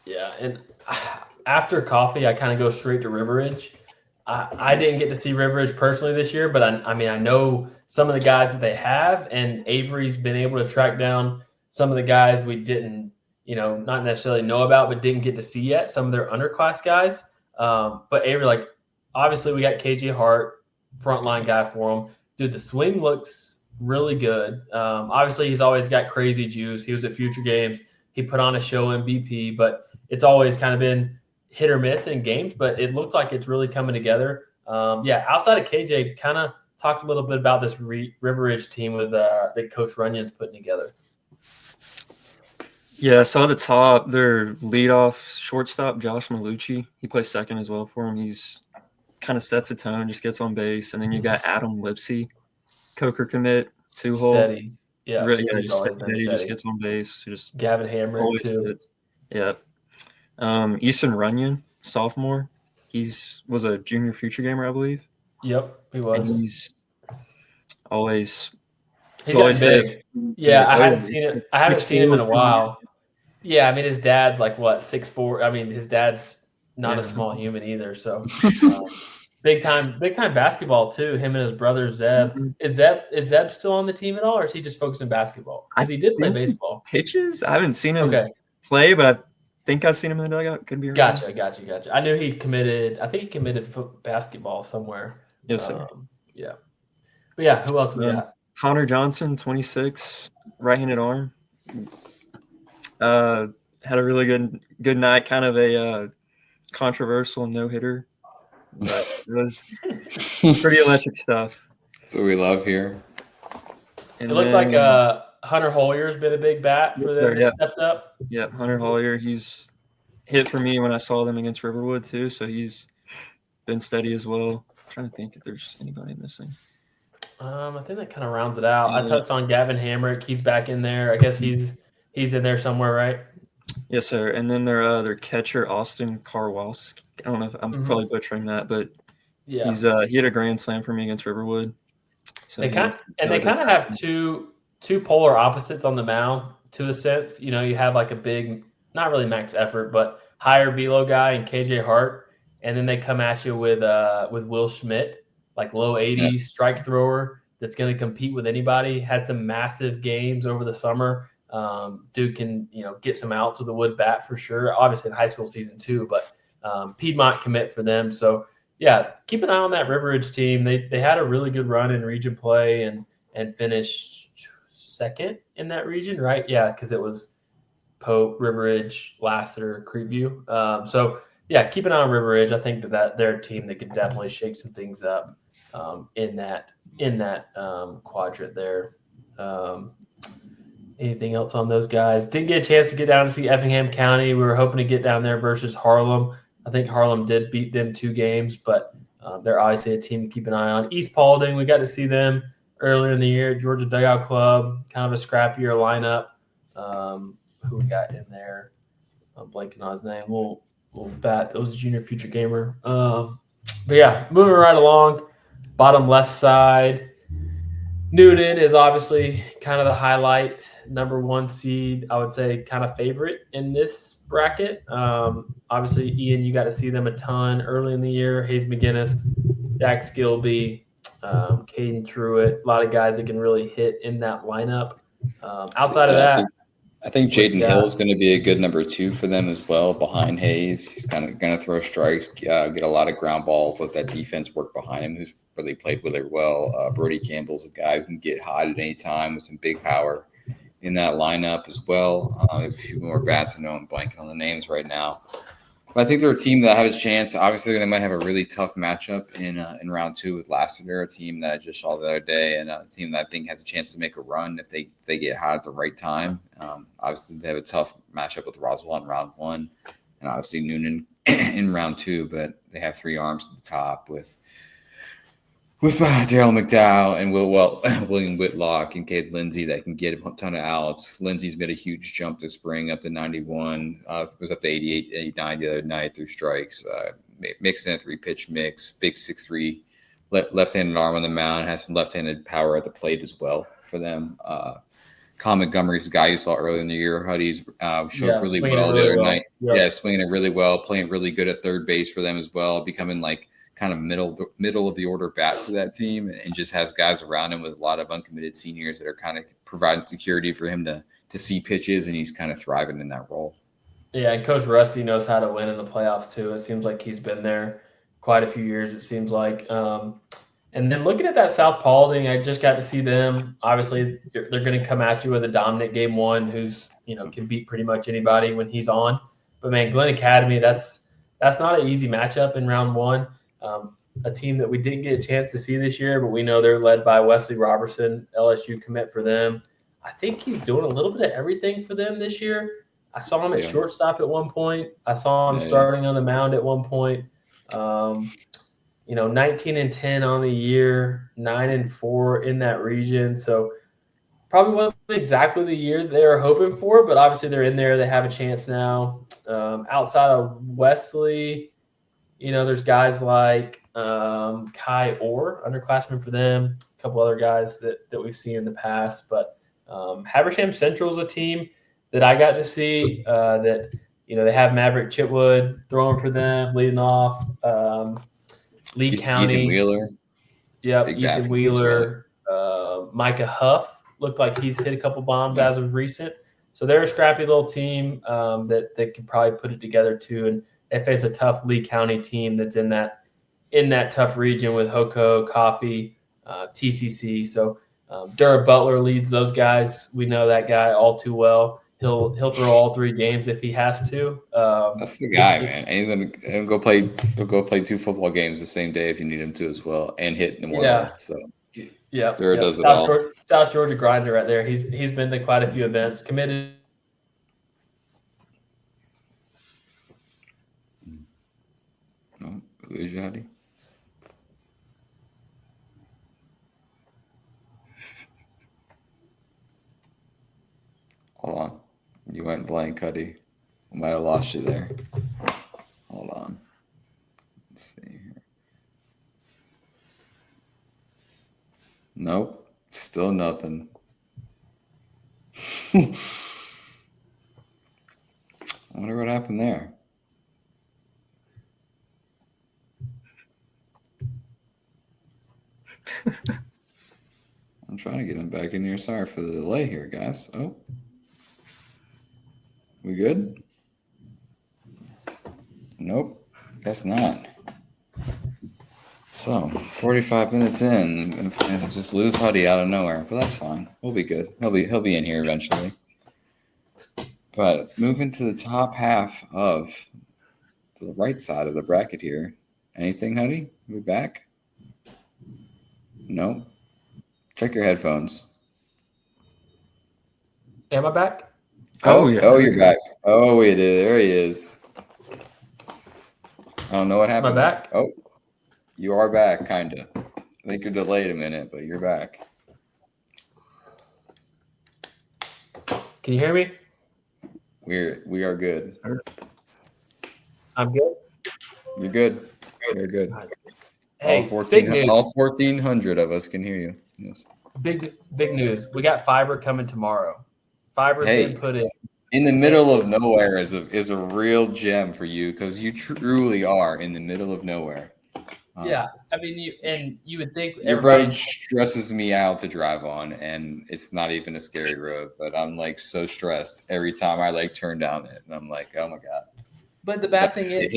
Speaker 1: Yeah, and after Coffee, I kind of go straight to River Ridge. I didn't get to see River Ridge personally this year, but I know some of the guys that they have, and Avery's been able to track down some of the guys we didn't, not necessarily know about, but didn't get to see yet, some of their underclass guys. But Avery, obviously we got KJ Hart, frontline guy for him. Dude, the swing looks really good. Obviously he's always got crazy juice. He was at Future Games. He put on a show in BP, but it's always kind of been hit or miss in games, but it looked like it's really coming together. Outside of KJ, kind of talk a little bit about this River Ridge team with that Coach Runyon's putting together.
Speaker 3: Yeah, so at the top, their leadoff shortstop, Josh Malucci. He plays second as well for him. He's kind of sets a tone, just gets on base. And then you got Adam Lipsy, Coker commit, 2-hole.
Speaker 1: Steady. Yeah,
Speaker 3: really, just steady. Just gets on base. Just
Speaker 1: Gavin Hammer, too.
Speaker 3: Sits. Yeah. Easton Runyon, sophomore. Was a junior future gamer, I believe.
Speaker 1: Yep, he was.
Speaker 3: And he's always
Speaker 1: big. Yeah, I haven't seen him in a while. Yeah, his dad's 6'4". His dad's not a small human either. So big time basketball too. Him and his brother Zeb.
Speaker 3: Mm-hmm.
Speaker 1: Is Zeb still on the team at all, or is he just focused on basketball? Because he did play baseball.
Speaker 3: Pitches. I haven't seen him play, but I think I've seen him in the dugout. Could be wrong.
Speaker 1: Gotcha. I knew he committed. I think he committed basketball somewhere.
Speaker 3: Yes, sir.
Speaker 1: Yeah. But yeah, who else we got?
Speaker 3: Connor Johnson, 26, right-handed arm. Had a really good night, kind of a controversial no-hitter. but it was pretty electric stuff.
Speaker 2: That's what we love here.
Speaker 3: And
Speaker 1: It looked
Speaker 3: then,
Speaker 1: like Hunter Holier's been a big bat for
Speaker 3: Yes,
Speaker 1: them
Speaker 3: sir,
Speaker 1: that
Speaker 3: yeah.
Speaker 1: stepped up.
Speaker 3: yeah, Hunter Hollier, he's hit for me when I saw them against Riverwood too, so he's been steady as well. I'm trying to think if there's anybody missing.
Speaker 1: I think that kind of rounds it out. I
Speaker 3: Yeah.
Speaker 1: touched on Gavin Hamrick. He's back in there. I guess he's in there somewhere, right?
Speaker 3: Yes, sir. And then their catcher, Austin Karwowski. I don't know if I'm probably butchering that, but
Speaker 1: Yeah.
Speaker 3: he's he had a grand slam for me against Riverwood. So
Speaker 1: They kind of have two polar opposites on the mound to a sense. You know, you have like a big, not really max effort, but higher velo guy in KJ Hart, and then they come at you with Will Schmidt, like low 80s strike thrower that's going to compete with anybody. Had some massive games over the summer. Dude can get some outs with a wood bat for sure. Obviously in high school season too, but Piedmont commit for them. So yeah, keep an eye on that River Ridge team. They had a really good run in region play and finished second in that region, right? Yeah, because it was Pope, River Ridge, Lassiter, Creekview. So yeah, keep an eye on River Ridge. I think that they're a team that could definitely shake some things up in that quadrant there. Anything else on those guys? Didn't get a chance to get down to see Effingham County. We were hoping to get down there versus Harlem. I think Harlem did beat them 2 games, but they're obviously a team to keep an eye on. East Paulding, we got to see them earlier in the year. Georgia Dugout Club, kind of a scrappier lineup. Who we got in there? I'm blanking on his name. We'll bat. That was a junior future gamer. But yeah, moving right along. Bottom left side. Newton is obviously kind of the highlight, number 1 seed, I would say kind of favorite in this bracket. Obviously, Ian, you got to see them a ton early in the year. Hayes McGinnis, Dax Gilby, Caden Truitt, a lot of guys that can really hit in that lineup. Outside of that,
Speaker 2: I think Jaden Hill is going to be a good number 2 for them as well behind Hayes. He's kind of going to throw strikes, get a lot of ground balls, let that defense work behind him, who's really played with it well. Brody Campbell's a guy who can get hot at any time with some big power in that lineup as well. There's a few more bats. I know I'm blanking on the names right now. But I think they're a team that has a chance. Obviously, they might have a really tough matchup in round 2 with Lassiter, a team that I just saw the other day, and a team that I think has a chance to make a run if they get hot at the right time. Obviously, they have a tough matchup with Roswell in round 1, and obviously Noonan in round 2, but they have 3 arms at the top with Daryl McDowell and William Whitlock and Cade Lindsay that can get a ton of outs. Lindsay's made a huge jump this spring up to 91. Was up to 88, 89 the other night through strikes. Mixed in a 3-pitch mix. Big 6'3", left-handed arm on the mound. Has some left-handed power at the plate as well for them. Con Montgomery's a guy you saw earlier in the year. Huddy's showed really well the other night. Yep. Yeah, swinging it really well, playing really good at third base for them as well, becoming like kind of middle of the order bat for that team, and just has guys around him with a lot of uncommitted seniors that are kind of providing security for him to see pitches, and he's kind of thriving in that role.
Speaker 1: Yeah, and Coach Rusty knows how to win in the playoffs too. It seems like he's been there quite a few years, it seems like. And then looking at that South Paulding, I just got to see them. Obviously, they're going to come at you with a dominant game 1 who's can beat pretty much anybody when he's on. But man, Glenn Academy, that's not an easy matchup in round 1. A team that we didn't get a chance to see this year, but we know they're led by Wesley Robertson, LSU commit for them. I think he's doing a little bit of everything for them this year. I saw him at shortstop at one point. I saw him starting on the mound at one point. 19-10 on the year, 9-4 in that region. So probably wasn't exactly the year they were hoping for, but obviously they're in there. They have a chance now. Outside of Wesley, there's guys like Kai Orr, underclassmen for them, a couple other guys that we've seen in the past. But Habersham Central is a team that I got to see that, they have Maverick Chitwood throwing for them, leading off. Lee County.
Speaker 2: Ethan Wheeler.
Speaker 1: Yep, Ethan Wheeler. Well. Micah Huff looked like he's hit a couple bombs as of recent. So they're a scrappy little team that can probably put it together too. And they face a tough Lee County team that's in that tough region with Hoko, Coffee, TCC. So Dura Butler leads those guys. We know that guy all too well. He'll throw all 3 games if he has to.
Speaker 2: That's the guy, man. And he's gonna go play. He'll go play 2 football games the same day if you need him to as well, and hit in one of them. So Jared does it all.
Speaker 1: South Georgia grinder right there. He's been to quite a few events. Committed.
Speaker 2: No, lose you, Huddy. Hold on. You went blank, Huddy. I might have lost you there. Hold on. Let's see here. Nope. Still nothing. I wonder what happened there. I'm trying to get him back in here. Sorry for the delay here, guys. Oh. We good? Nope. Guess not. So 45 minutes in, and just lose Huddy out of nowhere, but that's fine. We'll be good. He'll be in here eventually. But moving to the top half of the right side of the bracket here. Anything, Huddy? We back? No. Check your headphones.
Speaker 1: Am I back?
Speaker 3: Oh, yeah.
Speaker 2: Oh, you're back. Oh, it is. There he is. I don't know what happened.
Speaker 1: Am I back?
Speaker 2: Oh, you are back, kind of. I think you're delayed a minute, but you're back.
Speaker 1: Can you hear me?
Speaker 2: We are good.
Speaker 1: I'm good.
Speaker 2: You're good. You're good.
Speaker 1: Hey,
Speaker 2: big news. All 1,400 of us can hear you. Yes.
Speaker 1: Big news. We got fiber coming tomorrow. Fiber's been put in
Speaker 2: the middle of nowhere is a real gem for you because you truly are in the middle of nowhere.
Speaker 1: Yeah, I mean, you would think
Speaker 2: your road stresses me out to drive on, and it's not even a scary road, but I'm like so stressed every time I like turn down it, and I'm like, oh my god.
Speaker 1: But the bad thing is,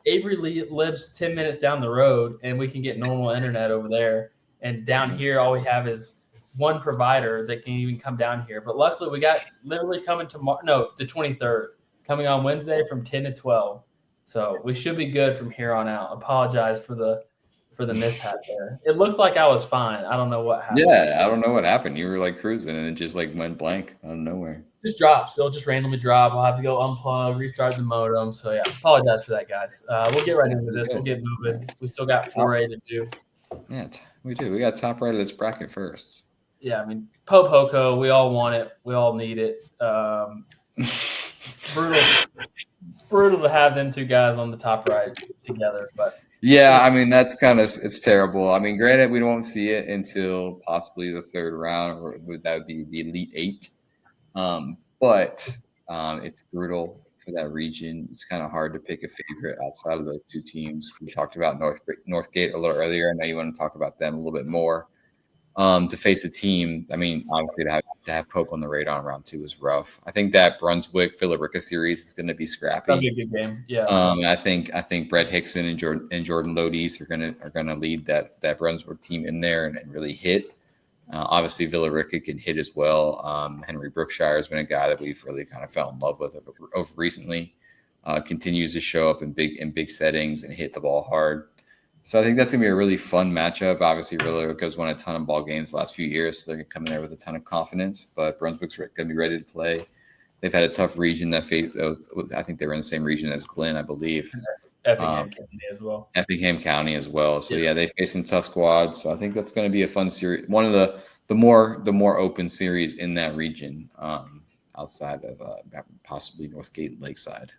Speaker 1: Avery lives 10 minutes down the road, and we can get normal internet over there. And down here, all we have is one provider that can even come down here. But luckily, we got literally coming tomorrow. No, the 23rd, coming on Wednesday from 10 to 12. So we should be good from here on out. Apologize for the mishap there. It looked like I was fine. I don't know what happened.
Speaker 2: Yeah, I don't know what happened. You were like cruising, and it just like went blank out of nowhere.
Speaker 1: Just drops. It'll just randomly drop. I'll have to go unplug, restart the modem. So yeah, apologize for that, guys. We'll get right into this. We'll get moving. We still got 4A to do.
Speaker 2: Yeah, we do. We got top right of this bracket first.
Speaker 1: Yeah, I mean, Pope Hoko, we all want it. We all need it. Brutal to have them 2 guys on the top right together. But
Speaker 2: yeah, I mean, that's it's terrible. I mean, granted, we won't see it until possibly the 3rd round, or that would be the Elite 8. But it's brutal for that region. It's kind of hard to pick a favorite outside of those 2 teams. We talked about Northgate a little earlier. I know you want to talk about them a little bit more. To face a team, I mean, obviously to have Pope on the radar in round 2 is rough. I think that Brunswick Villarica series is going to be scrappy.
Speaker 1: That'll be a good game. Yeah.
Speaker 2: I think Brett Hickson and Jordan Lodies are gonna lead that Brunswick team in there and really hit. Obviously, Villarica can hit as well. Henry Brookshire has been a guy that we've really kind of fell in love with over recently. Continues to show up in big settings and hit the ball hard. So I think that's going to be a really fun matchup. Obviously, Villarica's won a ton of ball games the last few years, so they're going to come in there with a ton of confidence. But Brunswick's going to be ready to play. They've had a tough region I think they were in the same region as Glenn, I believe.
Speaker 1: Effingham County as well.
Speaker 2: Effingham County as well. So yeah, they face some tough squads. So I think that's going to be a fun series. One of the more open series in that region, outside of possibly Northgate Lakeside.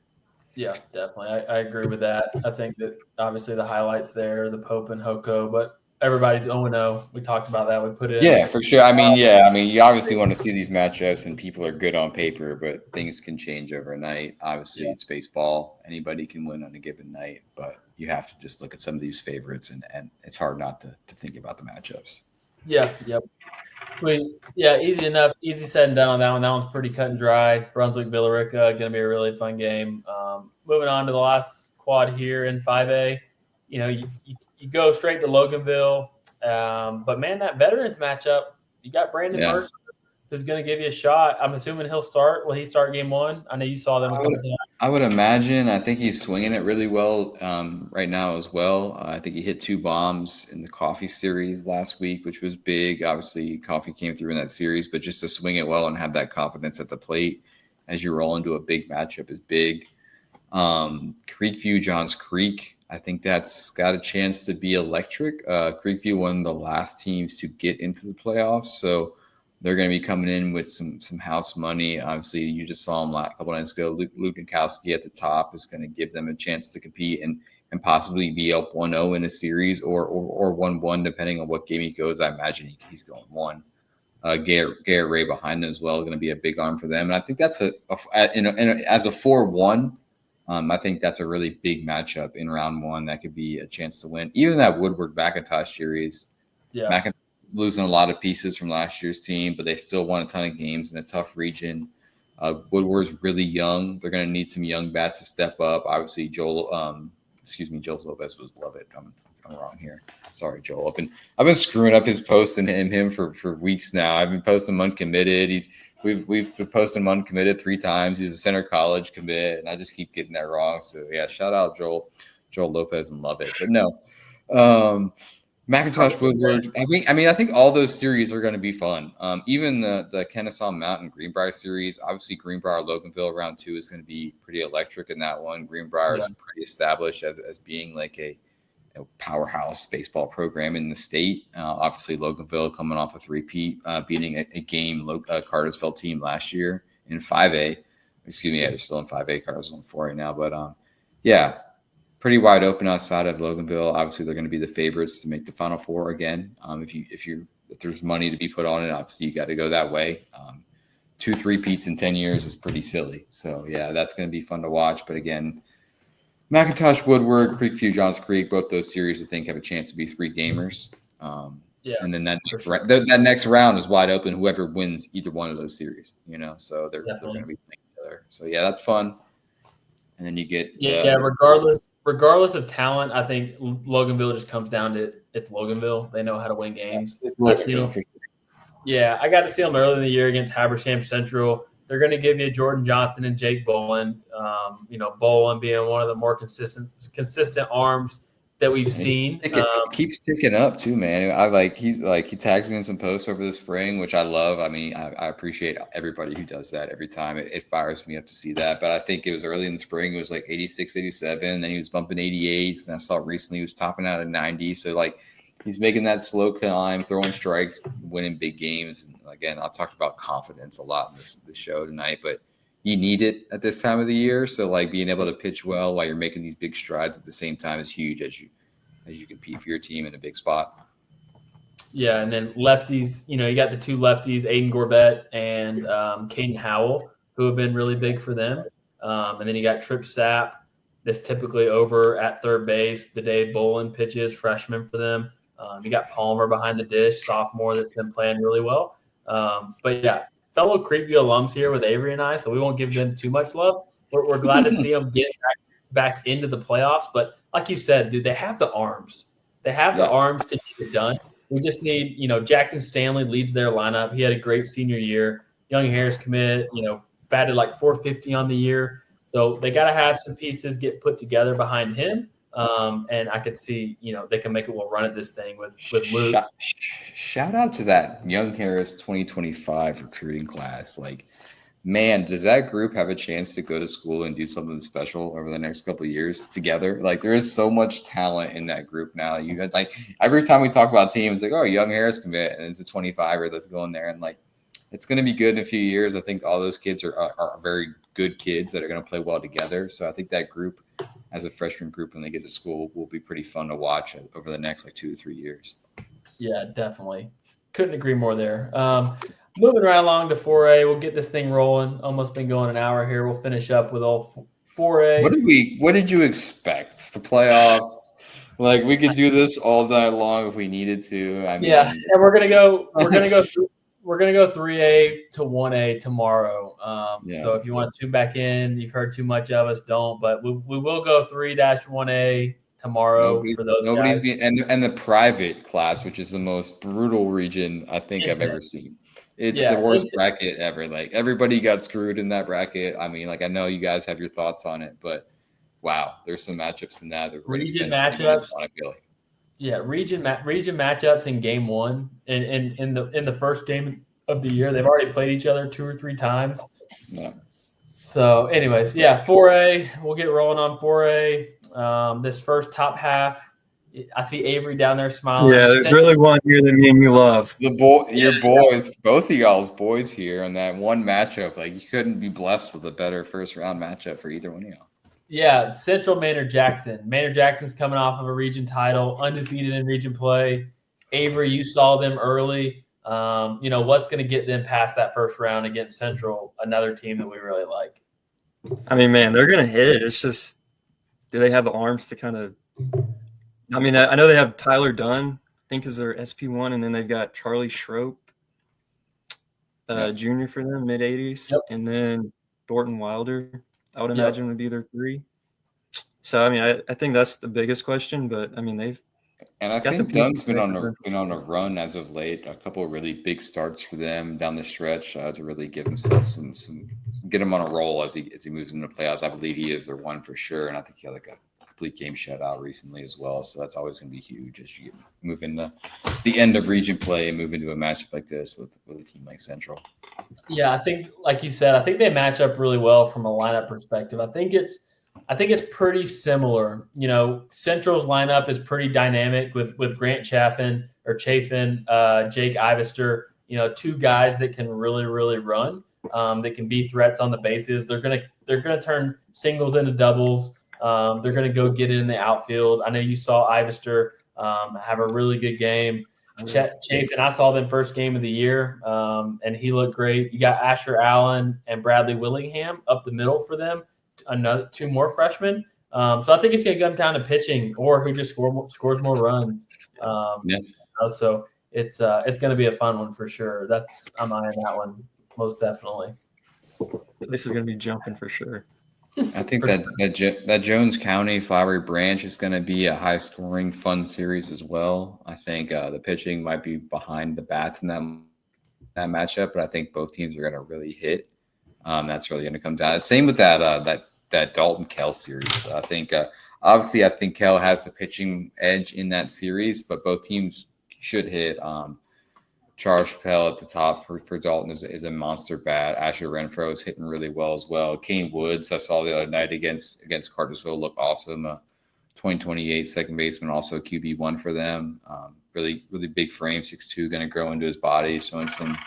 Speaker 1: Yeah, definitely. I agree with that. I think that obviously the highlights there, the Pope and Hoko, but everybody's 0-0. We talked about that. We put it
Speaker 2: in. For sure. I mean, you obviously want to see these matchups and people are good on paper, but things can change overnight. Obviously, It's baseball. Anybody can win on a given night, but you have to just look at some of these favorites, and it's hard not to think about the matchups.
Speaker 1: Yeah, yep. Easy enough. Easy said and done on that one. That one's pretty cut and dry. Brunswick, Villarica, going to be a really fun game. Moving on to the last quad here in 5A. You go straight to Loganville. But, man, that veterans matchup, you got Brandon Mercer who's going to give you a shot. I'm assuming he'll start. Will he start game one? I know you saw them a couple times.
Speaker 2: I would imagine. I think he's swinging it really well right now as well. I think he hit 2 bombs in the Coffee series last week, which was big. Obviously, Coffee came through in that series, but just to swing it well and have that confidence at the plate as you roll into a big matchup is big. Creekview, Johns Creek, I think that's got a chance to be electric. Creekview, one of the last teams to get into the playoffs, so they're going to be coming in with some house money. Obviously, you just saw them a couple nights ago. Luke Ninkowski at the top is going to give them a chance to compete and possibly be up 1-0 in a series or 1-1, depending on what game he goes. I imagine he's going 1. Garrett Ray behind them as well, going to be a big arm for them. And I think that's as a 4-1, I think that's a really big matchup in round 1 that could be a chance to win. Even that Woodward-McIntosh series, McIntosh losing a lot of pieces from last year's team, but they still won a ton of games in a tough region. Woodward's really young. They're going to need some young bats to step up. Obviously, Joel Lopez was love it. I'm wrong here. Sorry, Joel. I've been screwing up his posts and him for weeks now. I've been posting him uncommitted. We've been posting him uncommitted 3 times. He's a center college commit, and I just keep getting that wrong. So yeah, shout out Joel Lopez and love it. But no. McIntosh, Woodward. I think all those series are going to be fun. Even the Kennesaw Mountain Greenbrier series. Obviously, Greenbrier Loganville round 2 is going to be pretty electric in that one. Greenbrier is pretty established as being like a powerhouse baseball program in the state. Obviously, Loganville coming off a 3-peat, beating a game Cartersville team last year in 5A. Excuse me, they're still in 5A. Cartersville in 4 right now, but yeah. Pretty wide open outside of Loganville. Obviously, they're going to be the favorites to make the Final Four again. If there's money to be put on it, obviously you got to go that way. 2 3-peats in 10 years is pretty silly. So yeah, that's going to be fun to watch. But again, McIntosh, Woodward, Creekview, Johns Creek, both those series I think have a chance to be 3 gamers. And then that next round is wide open. Whoever wins either one of those series, so they're going to be playing together. So yeah, that's fun. And then you get
Speaker 1: regardless of talent, I think Loganville just comes down to it's Loganville. They know how to win games. I got to see them early in the year against Habersham Central. They're going to give you Jordan Johnson and Jake Bolin. Bolin being one of the more consistent arms that we've seen.
Speaker 2: Keeps sticking up too, man. He tags me in some posts over the spring, which I love. I mean, I appreciate everybody who does that every time. It fires me up to see that. But I think it was early in the spring. It was like 86, 87. Then he was bumping 88s. And I saw recently he was topping out at 90. So he's making that slow climb, throwing strikes, winning big games. And again, I talked about confidence a lot in this show tonight, but you need it at this time of the year. So being able to pitch well while you're making these big strides at the same time is huge as you compete for your team in a big spot.
Speaker 1: Yeah, and then lefties, you got the 2 lefties, Aiden Gorbett and Caden Howell, who have been really big for them. And then you got Trip Sapp, that's typically over at third base the day Bolin pitches, freshman for them. You got Palmer behind the dish, sophomore that's been playing really well. But yeah, fellow Creekview alums here with Avery and I, so we won't give them too much love. We're glad to see them get back into the playoffs. But like you said, dude, they have the arms. They have the arms to get it done. We just need, Jackson Stanley leads their lineup. He had a great senior year. Young Harris commit, batted like 450 on the year. So they got to have some pieces get put together behind him. And I could see, they can make a little run at this thing with Luke.
Speaker 2: Shout out to that Young Harris 2025 recruiting class. Man, does that group have a chance to go to school and do something special over the next couple of years together? There is so much talent in that group now. You got every time we talk about teams, Young Harris commit, and it's a 25er that's going there, and it's going to be good in a few years. I think all those kids are very good kids that are going to play well together. So I think that group, as a freshman group, when they get to school, will be pretty fun to watch over the next 2 to 3 years.
Speaker 1: Yeah, definitely. Couldn't agree more there. Moving right along to 4A, we'll get this thing rolling. Almost been going an hour here. We'll finish up with all 4A.
Speaker 2: What did you expect? The playoffs? We could do this all night long if we needed to.
Speaker 1: And we're gonna go 3A to 1A tomorrow. So if you want to tune back in, you've heard too much of us, don't. But we will go 3-1A tomorrow for those guys.
Speaker 2: And the private class, which is the most brutal region I think I've ever seen. It's the worst bracket ever. Like everybody got screwed in that bracket. I mean, like I know you guys have your thoughts on it, but wow, there's some matchups in that we're going to spend 20 minutes on, I feel like.
Speaker 1: Yeah, region matchups in game one and in the first game of the year, they've already played each other 2 or 3 times.
Speaker 2: Yeah.
Speaker 1: So, anyways, yeah, 4A. We'll get rolling on 4A. This first top half, I see Avery down there smiling.
Speaker 3: Yeah, there's really one here that me and you love.
Speaker 2: Your boys, both of y'all's boys here on that one matchup. Like you couldn't be blessed with a better first round matchup for either one of y'all.
Speaker 1: Yeah, Central Maynard Jackson. Maynard Jackson's coming off of a region title, undefeated in region play. Avery, you saw them early. What's going to get them past that first round against Central, another team that we really like?
Speaker 3: I mean, man, they're going to hit. It's just, do they have the arms to kind of – I mean, I know they have Tyler Dunn, I think is their SP1, and then they've got Charlie Schroep, junior for them, mid-80s, and then Thornton Wilder. I would imagine would be their 3. So I mean, I think that's the biggest question. But I mean,
Speaker 2: I think Dunn's been on a run as of late. A couple of really big starts for them down the stretch to really give himself some get him on a roll as he moves into the playoffs. I believe he is their one for sure, and I think he had like a complete game shutout recently as well. So that's always going to be huge as you move into the end of region play and move into a matchup like this with a team like Central.
Speaker 1: Yeah, I think, like you said, I think they match up really well from a lineup perspective. I think it's pretty similar. Central's lineup is pretty dynamic with Grant Chafin, Jake Ivester. 2 guys that can really, really run. That can be threats on the bases. They're gonna turn singles into doubles. They're gonna go get it in the outfield. I know you saw Ivester have a really good game. Chafin, I saw them first game of the year, and he looked great. You got Asher Allen and Bradley Willingham up the middle for them, 2 more freshmen. So I think it's going to come down to pitching or who just scores more runs. So it's going to be a fun one for sure. I'm eyeing that one most definitely.
Speaker 3: This is going to be jumping for sure.
Speaker 2: I think that Jones County Flowery Branch is going to be a high scoring, fun series as well. I think the pitching might be behind the bats in that matchup, but I think both teams are going to really hit. That's really going to come down. Same with that Dalton Kell series. I think obviously Kell has the pitching edge in that series, but both teams should hit. Charles Chappelle at the top for Dalton is a monster bat. Asher Renfro is hitting really well as well. Kane Woods, I saw the other night against Cartersville, look awesome. 2028 second baseman, also QB1 for them. Really, really big frame, 6'2", going to grow into his body, showing some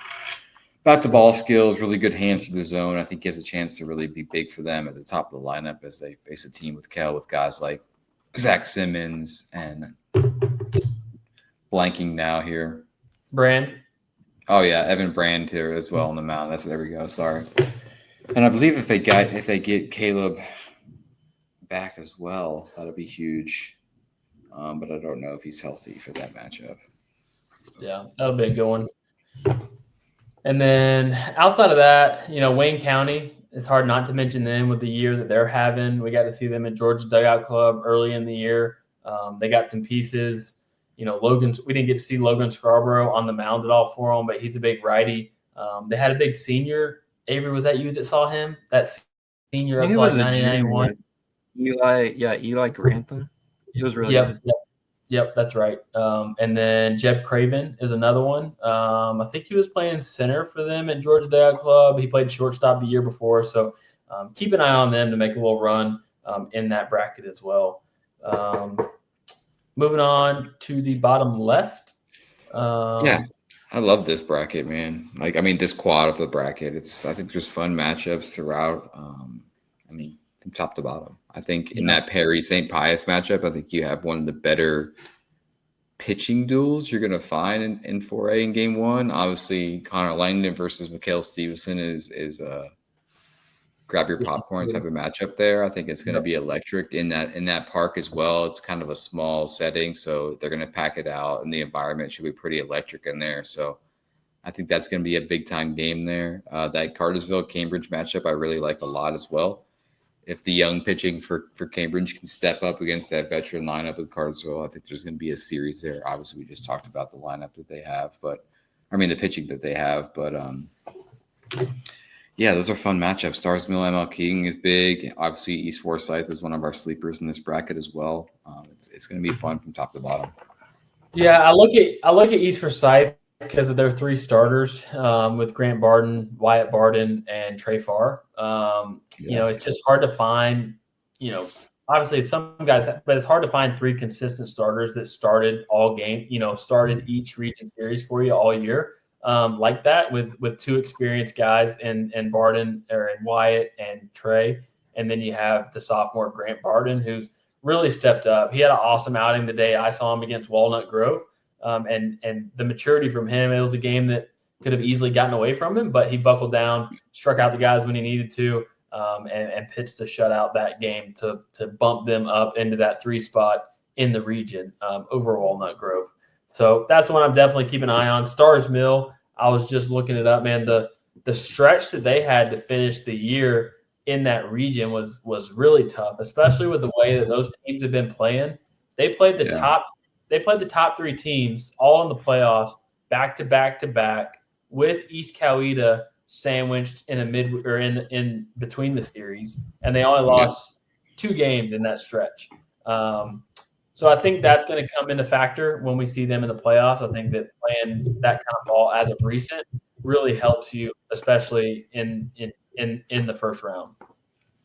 Speaker 2: bat-to-ball skills, really good hands to the zone. I think he has a chance to really be big for them at the top of the lineup as they face a team with guys like Zach Simmons and blanking now here.
Speaker 1: Brand.
Speaker 2: Oh yeah, Evan Brand here as well on the mound. There we go. Sorry. And I believe if they get Caleb back as well, that'll be huge. But I don't know if he's healthy for that matchup.
Speaker 1: Yeah, that'll be a good one. And then outside of that, Wayne County, it's hard not to mention them with the year that they're having. We got to see them at Georgia Dugout Club early in the year. They got some pieces. We didn't get to see Logan Scarborough on the mound at all for them, but he's a big righty. They had a big senior. Avery, was that you that saw him? That senior up to like 1991.
Speaker 3: Eli Grantham. He was really good.
Speaker 1: Yep, that's right. And then Jeb Craven is another one. I think he was playing center for them at Georgia Dugout Club. He played shortstop the year before, so keep an eye on them to make a little run in that bracket as well. Moving on to the bottom left.
Speaker 2: I love this bracket, man. This quad of the bracket. I think there's fun matchups throughout. From top to bottom. I think in that Perry St. Pius matchup, I think you have one of the better pitching duels you're going to find in 4A in game one. Obviously, Connor Langdon versus Mikhail Stevenson is grab your popcorn type of matchup there. I think it's going to be electric in that park as well. It's kind of a small setting, so they're going to pack it out, and the environment should be pretty electric in there. So I think that's going to be a big time game there. That Cartersville Cambridge matchup I really like a lot as well. If the young pitching for Cambridge can step up against that veteran lineup with Cartersville, I think there's going to be a series there. Obviously, we just talked about the lineup that they have, but I mean, the pitching that they have. But yeah, those are fun matchups. Stars Mill, ML King is big. Obviously, East Forsyth is one of our sleepers in this bracket as well. It's going to be fun from top to bottom.
Speaker 1: Yeah, I look at East Forsyth because of their 3 starters with Grant Barden, Wyatt Barden, and Trey Farr. You know, it's just hard to find. You know, obviously some guys, but it's hard to find 3 consistent starters that started all game. You know, started each region series for you all year. Like that with 2 experienced guys and Barden or Wyatt and Trey, and then you have the sophomore Grant Barden who's really stepped up. He had an awesome outing the day I saw him against Walnut Grove, and the maturity from him. It was a game that could have easily gotten away from him, but he buckled down, struck out the guys when he needed to, and pitched to shut out that game to bump them up into that 3 spot in the region over Walnut Grove. So that's one I'm definitely keeping an eye on. Stars Mill, I was just looking it up, man. The stretch that they had to finish the year in that region was really tough, especially with the way that those teams have been playing. They played the top 3 teams all in the playoffs back to back to back with East Coweta sandwiched in in between the series, and they only lost 2 games in that stretch. So I think that's going to come into factor when we see them in the playoffs. I think that playing that kind of ball as of recent really helps you, especially in the first round.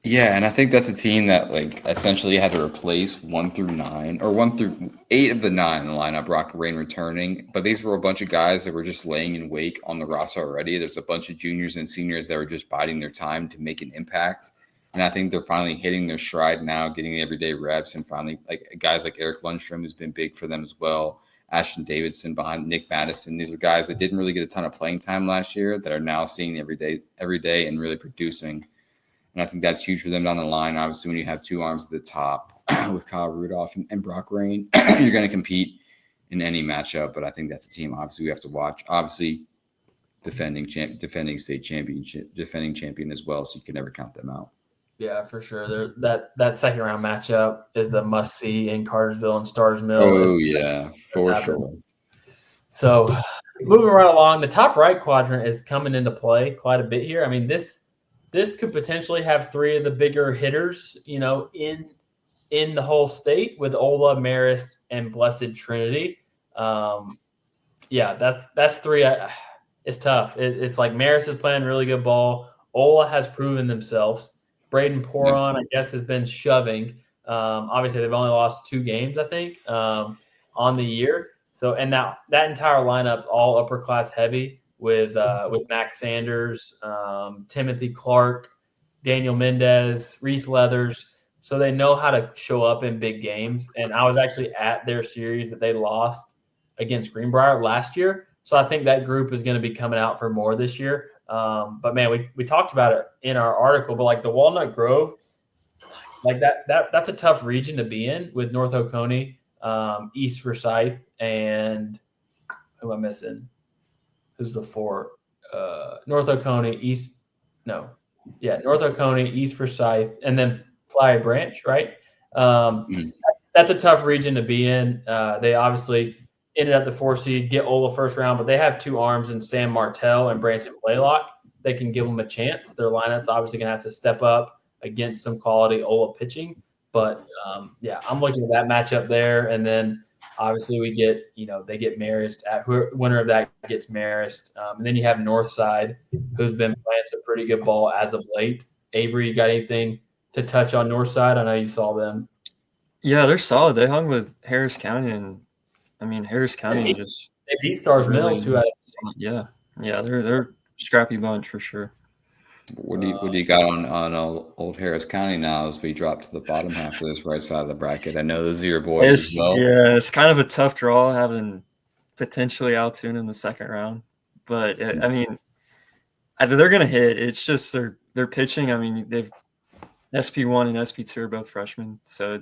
Speaker 2: Yeah, and I think that's a team that like essentially had to replace 1 through 9 or 1 through 8 of the 9 in the lineup. Rock Rain returning, but these were a bunch of guys that were just laying in wake on the roster already. There's a bunch of juniors and seniors that were just biding their time to make an impact. And I think they're finally hitting their stride now, getting the everyday reps, and finally, like guys like Eric Lundstrom, who's been big for them as well. Ashton Davidson behind Nick Madison. These are guys that didn't really get a ton of playing time last year that are now seeing every day and really producing. And I think that's huge for them down the line. Obviously, when you have 2 arms at the top with Kyle Rudolph and Brock Rain, you're going to compete in any matchup. But I think that's a team obviously we have to watch. Obviously, defending state championship, defending champion as well, so you can never count them out.
Speaker 1: Yeah, for sure. That second round matchup is a must see in Cartersville and Stars Mill.
Speaker 2: Oh yeah, for sure.
Speaker 1: So moving right along, the top right quadrant is coming into play quite a bit here. I mean, this could potentially have 3 of the bigger hitters, you know, in the whole state with Ola, Marist, and Blessed Trinity. Yeah, that's 3. It's tough. It's like Marist is playing really good ball. Ola has proven themselves. Braden Poron, I guess, has been shoving. Obviously, they've only lost 2 games, I think, on the year. So, and now that entire lineup's all upper class heavy with Max Sanders, Timothy Clark, Daniel Mendez, Reese Leathers. So they know how to show up in big games. And I was actually at their series that they lost against Greenbrier last year. So I think that group is going to be coming out for more this year. But man, we talked about it in our article, but like the Walnut Grove, like that's a tough region to be in with North Oconee, East Forsyth, and who am I missing? Who's the 4? North Oconee, North Oconee, East Forsyth, and then Flyer Branch, right? That's a tough region to be in. They obviously ended up the 4 seed, get Ola first round, but they have 2 arms in Sam Martell and Branson Blaylock. They can give them a chance. Their lineup's obviously going to have to step up against some quality Ola pitching. But, yeah, I'm looking at that matchup there. And then obviously they get Marist. Winner of that gets Marist. And then you have Northside, who's been playing some pretty good ball as of late. Avery, you got anything to touch on Northside? I know you saw them.
Speaker 3: Yeah, they're solid. They hung with Harris County, and I mean Harris County
Speaker 1: they beat Stars Mill 2 out of 3.
Speaker 3: Yeah, they're a scrappy bunch for sure.
Speaker 2: What do you got on old Harris County now as we drop to the bottom half of this right side of the bracket? I know those are your boys as well.
Speaker 3: Yeah, it's kind of a tough draw having potentially Altoona in the second round, but I mean, they're going to hit. It's just their pitching. I mean, they've SP1 and SP2 are both freshmen, so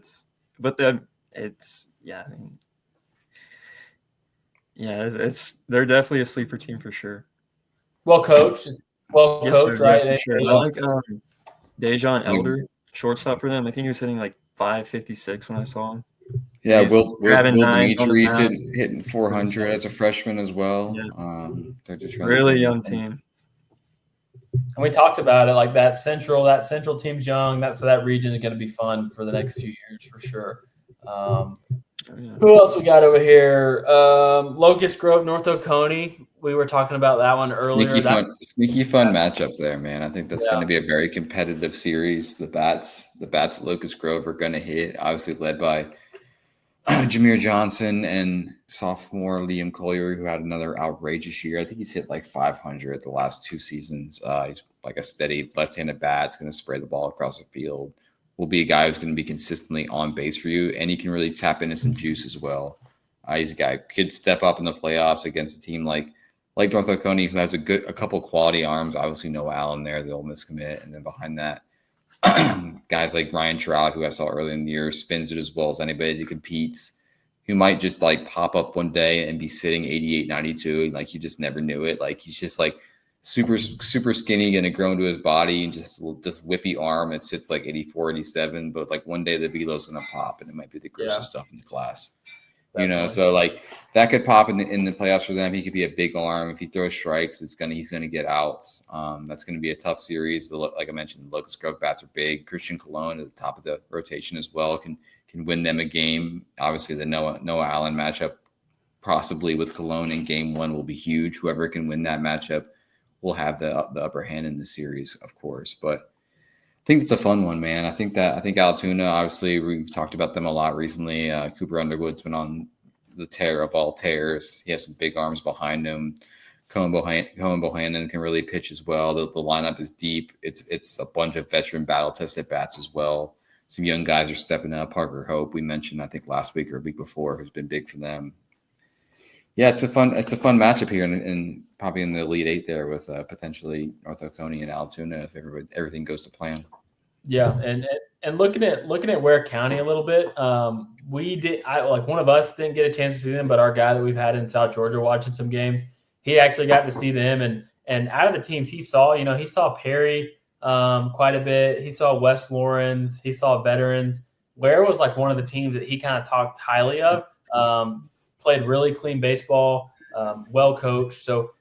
Speaker 3: they're definitely a sleeper team for sure.
Speaker 1: Well coached, right?
Speaker 3: Yeah, sure. I like Dejon Elder, shortstop for them. I think he was hitting like 556 when I saw him.
Speaker 2: Yeah,
Speaker 3: He's
Speaker 2: Will
Speaker 3: grabbing nines on the
Speaker 2: Dimitri's
Speaker 3: map.
Speaker 2: hitting 400 as a freshman as well.
Speaker 3: Yeah.
Speaker 2: They're just really
Speaker 3: Really
Speaker 2: good.
Speaker 3: young team.
Speaker 1: And we talked about it, like that central team's young. So that region is going to be fun for the next few years for sure. Who else we got over here? Locust Grove, North Oconee. We were talking about that one earlier.
Speaker 2: Sneaky fun matchup there, man. I think that's going to be a very competitive series. The bats at Locust Grove are going to hit, obviously led by Jameer Johnson and sophomore Liam Collier, who had another outrageous year. I think he's hit like 500 the last 2 seasons. He's like a steady left-handed bat. It's going to spray the ball across the field. Will be a guy who's going to be consistently on base for you, and he can really tap into some juice as well. He's a guy who could step up in the playoffs against a team like North Oconee, who has a couple quality arms. Obviously, Noah Allen there, the Ole Miss commit, and then behind that, guys like Ryan Trout, who I saw early in the year, spins it as well as anybody that competes, who might just like pop up one day and be sitting 88, 92. Like you just never knew it. Like he's just like super skinny, going to grow into his body and just this whippy arm that sits like 84, 87. But like one day the velo's going to pop and it might be the grossest stuff in the class. Definitely. So like that could pop in the playoffs for them. He could be a big arm. If he throws strikes, he's gonna get outs. That's gonna be a tough series. Like I mentioned, the Locust Grove bats are big. Christian Cologne at the top of the rotation as well can win them a game. Obviously, the Noah Allen matchup, possibly with Cologne in game 1, will be huge. Whoever can win that matchup will have the upper hand in the series, of course. But I think it's a fun one, man. I think Altoona, obviously, we've talked about them a lot recently. Cooper Underwood's been on the tear of all tears. He has some big arms behind him. Cohen Bohannon can really pitch as well. The lineup is deep. It's a bunch of veteran battle-tested bats as well. Some young guys are stepping up. Parker Hope, we mentioned, I think, last week or a week before, who's been big for them. Yeah, it's a fun matchup here, and probably in the Elite Eight there with potentially North Oconee and Altoona if everything goes to plan.
Speaker 1: Yeah, and looking at Ware County a little bit, one of us didn't get a chance to see them, but our guy that we've had in South Georgia watching some games, he actually got to see them, and out of the teams he saw, he saw Perry quite a bit, he saw West Lawrence, he saw Veterans. Ware was like one of the teams that he kind of talked highly of. Played really clean baseball, well coached. So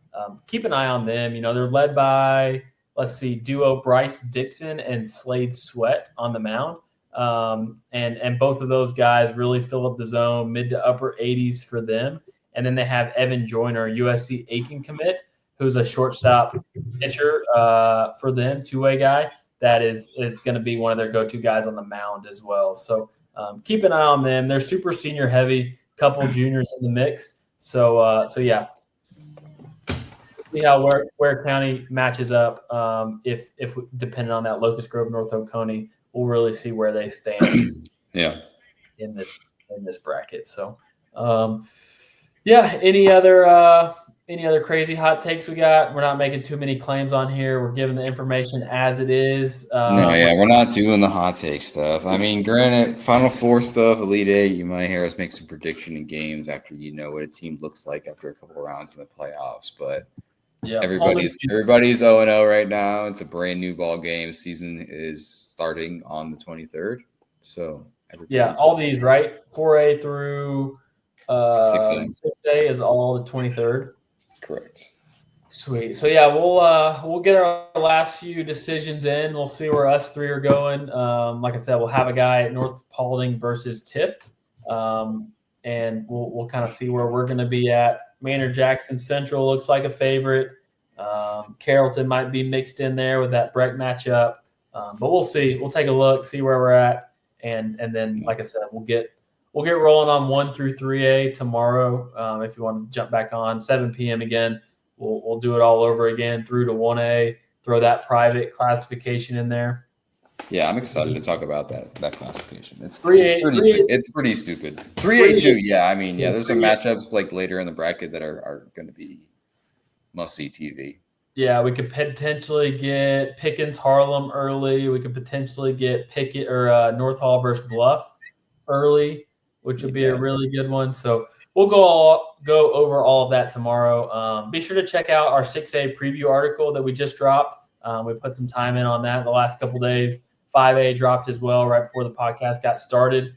Speaker 1: keep an eye on them. They're led by, let's see, duo Bryce Dixon and Slade Sweat on the mound. And both of those guys really fill up the zone, mid to upper 80s for them. And then they have Evan Joyner, USC Aiken commit, who's a shortstop pitcher for them, two-way guy. It's going to be one of their go-to guys on the mound as well. So keep an eye on them. They're super senior heavy. Couple juniors in the mix, so yeah. See how Ware County matches up. If depending on that Locust Grove North Oconee, we'll really see where they stand.
Speaker 2: Yeah.
Speaker 1: In this bracket. So, yeah. Any other crazy hot takes we got? We're not making too many claims on here. We're giving the information as it is.
Speaker 2: We're not doing the hot take stuff. I mean, granted, Final Four stuff, Elite Eight, you might hear us make some prediction in games after you know what a team looks like after a couple of rounds in the playoffs. But yeah, everybody's 0-0 right now. It's a brand new ball game. Season is starting on the 23rd. So
Speaker 1: yeah, all these, right? 4A through 6A is all the 23rd.
Speaker 2: Correct.
Speaker 1: Sweet. So yeah, we'll get our last few decisions in. We'll see where us three are going. Like I said, we'll have a guy at North Paulding versus Tift, and we'll kind of see where we're going to be at. Maynard Jackson Central looks like a favorite. Carrollton might be mixed in there with that Breck matchup, but we'll see. We'll take a look, see where we're at, and then like I said, we'll get rolling on 1 through 3A tomorrow. If you want to jump back on 7 p.m. again. We'll do it all over again through to 1A, throw that private classification in there.
Speaker 2: Yeah, I'm excited to talk about that classification. It's pretty stupid. 3A too, yeah. I mean, yeah, there's some matchups like later in the bracket that are going to be must-see TV.
Speaker 1: Yeah, we could potentially get Pickens Harlem early. We could potentially get Pickett or North Hall versus Bluff early, which would be a really good one. So we'll go over all of that tomorrow. Be sure to check out our 6A preview article that we just dropped. We put some time in on that the last couple of days. 5A dropped as well right before the podcast got started.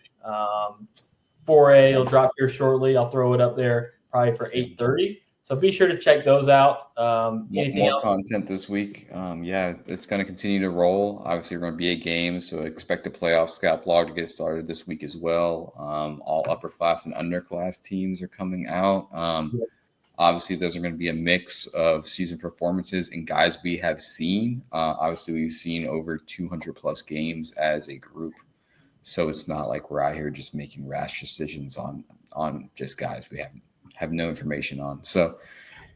Speaker 1: 4A will drop here shortly. I'll throw it up there probably for 8:30. So be sure to check those out. Anything
Speaker 2: More
Speaker 1: else?
Speaker 2: content this week. Yeah, it's going to continue to roll. Obviously, we're going to be 8 games, so expect the playoff scout blog to get started this week as well. All upper class and underclass teams are coming out. Obviously, those are going to be a mix of season performances and guys we have seen. Obviously, we've seen over 200 plus games as a group, so it's not like we're out here just making rash decisions on just guys we have no information on. So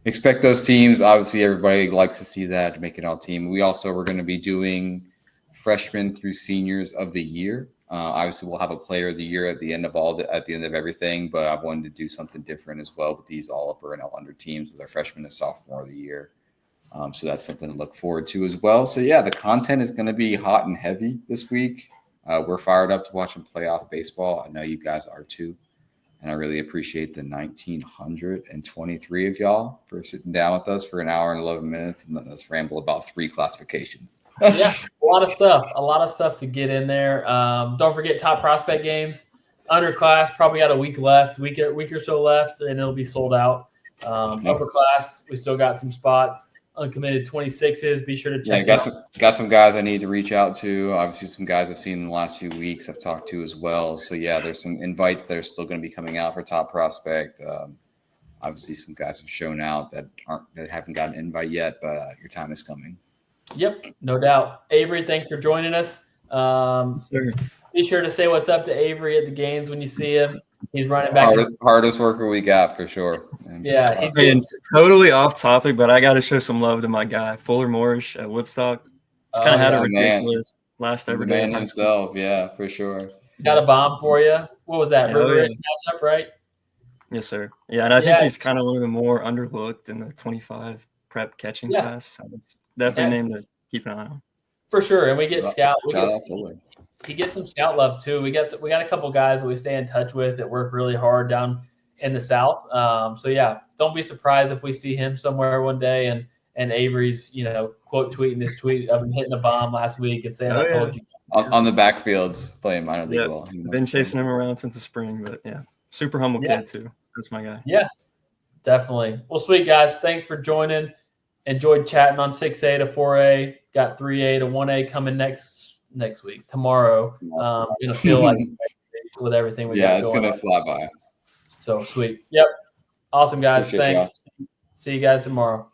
Speaker 2: expect those teams. Obviously, everybody likes to see that to make it all team. We're going to be doing freshmen through seniors of the year. Obviously, we'll have a player of the year at the end of everything, but I wanted to do something different as well with these all upper and all under teams with our freshman and sophomore of the year. So that's something to look forward to as well. So yeah, the content is going to be hot and heavy this week. We're fired up to watching playoff baseball. I know you guys are too. And I really appreciate the 1,923 of y'all for sitting down with us for an hour and 11 minutes and letting us ramble about 3 classifications.
Speaker 1: Yeah, a lot of stuff to get in there. Don't forget top prospect games. Underclass probably got a week or so left, and it'll be sold out. Upper class, we still got some spots. Uncommitted 26s. Be sure to check
Speaker 2: got some guys I need to reach out to. Obviously, some guys I've seen in the last few weeks I've talked to as well. So yeah, there's some invites that are still going to be coming out for top prospect. Obviously, some guys have shown out that haven't gotten an invite yet, but your time is coming.
Speaker 1: Yep, no doubt. Avery, thanks for joining us. Be sure to say what's up to Avery at the games when you see him. He's running back.
Speaker 2: Hardest worker we got for sure. And
Speaker 1: yeah,
Speaker 3: he's totally off topic, but I got to show some love to my guy, Fuller Moorish at Woodstock. He's kind of had a ridiculous last ever day.
Speaker 2: Man himself, yeah, for sure.
Speaker 1: Got a bomb for you. What was that? River Ridge matchup, right?
Speaker 3: Yes, sir. Yeah, and I think he's kind of one of the more underlooked in the 25 prep catching class. So it's definitely a name to keep an eye on.
Speaker 1: For sure, and we get scout. He gets some scout love too. We got a couple guys that we stay in touch with that work really hard down in the South. So yeah, don't be surprised if we see him somewhere one day and Avery's quote tweeting this tweet of him hitting a bomb last week and saying, "I told you."
Speaker 2: On the backfields playing minor league ball.
Speaker 3: I've been chasing him around since the spring, but yeah, super humble kid too. That's my guy.
Speaker 1: Yeah, definitely. Well, sweet guys, thanks for joining. Enjoyed chatting on 6A to 4A. Got 3A to 1A coming next week, tomorrow. Gonna feel like with everything we got going.
Speaker 2: Yeah, it's gonna fly by.
Speaker 1: So sweet. Yep. Awesome guys.
Speaker 2: Appreciate
Speaker 1: Thanks. See you guys tomorrow.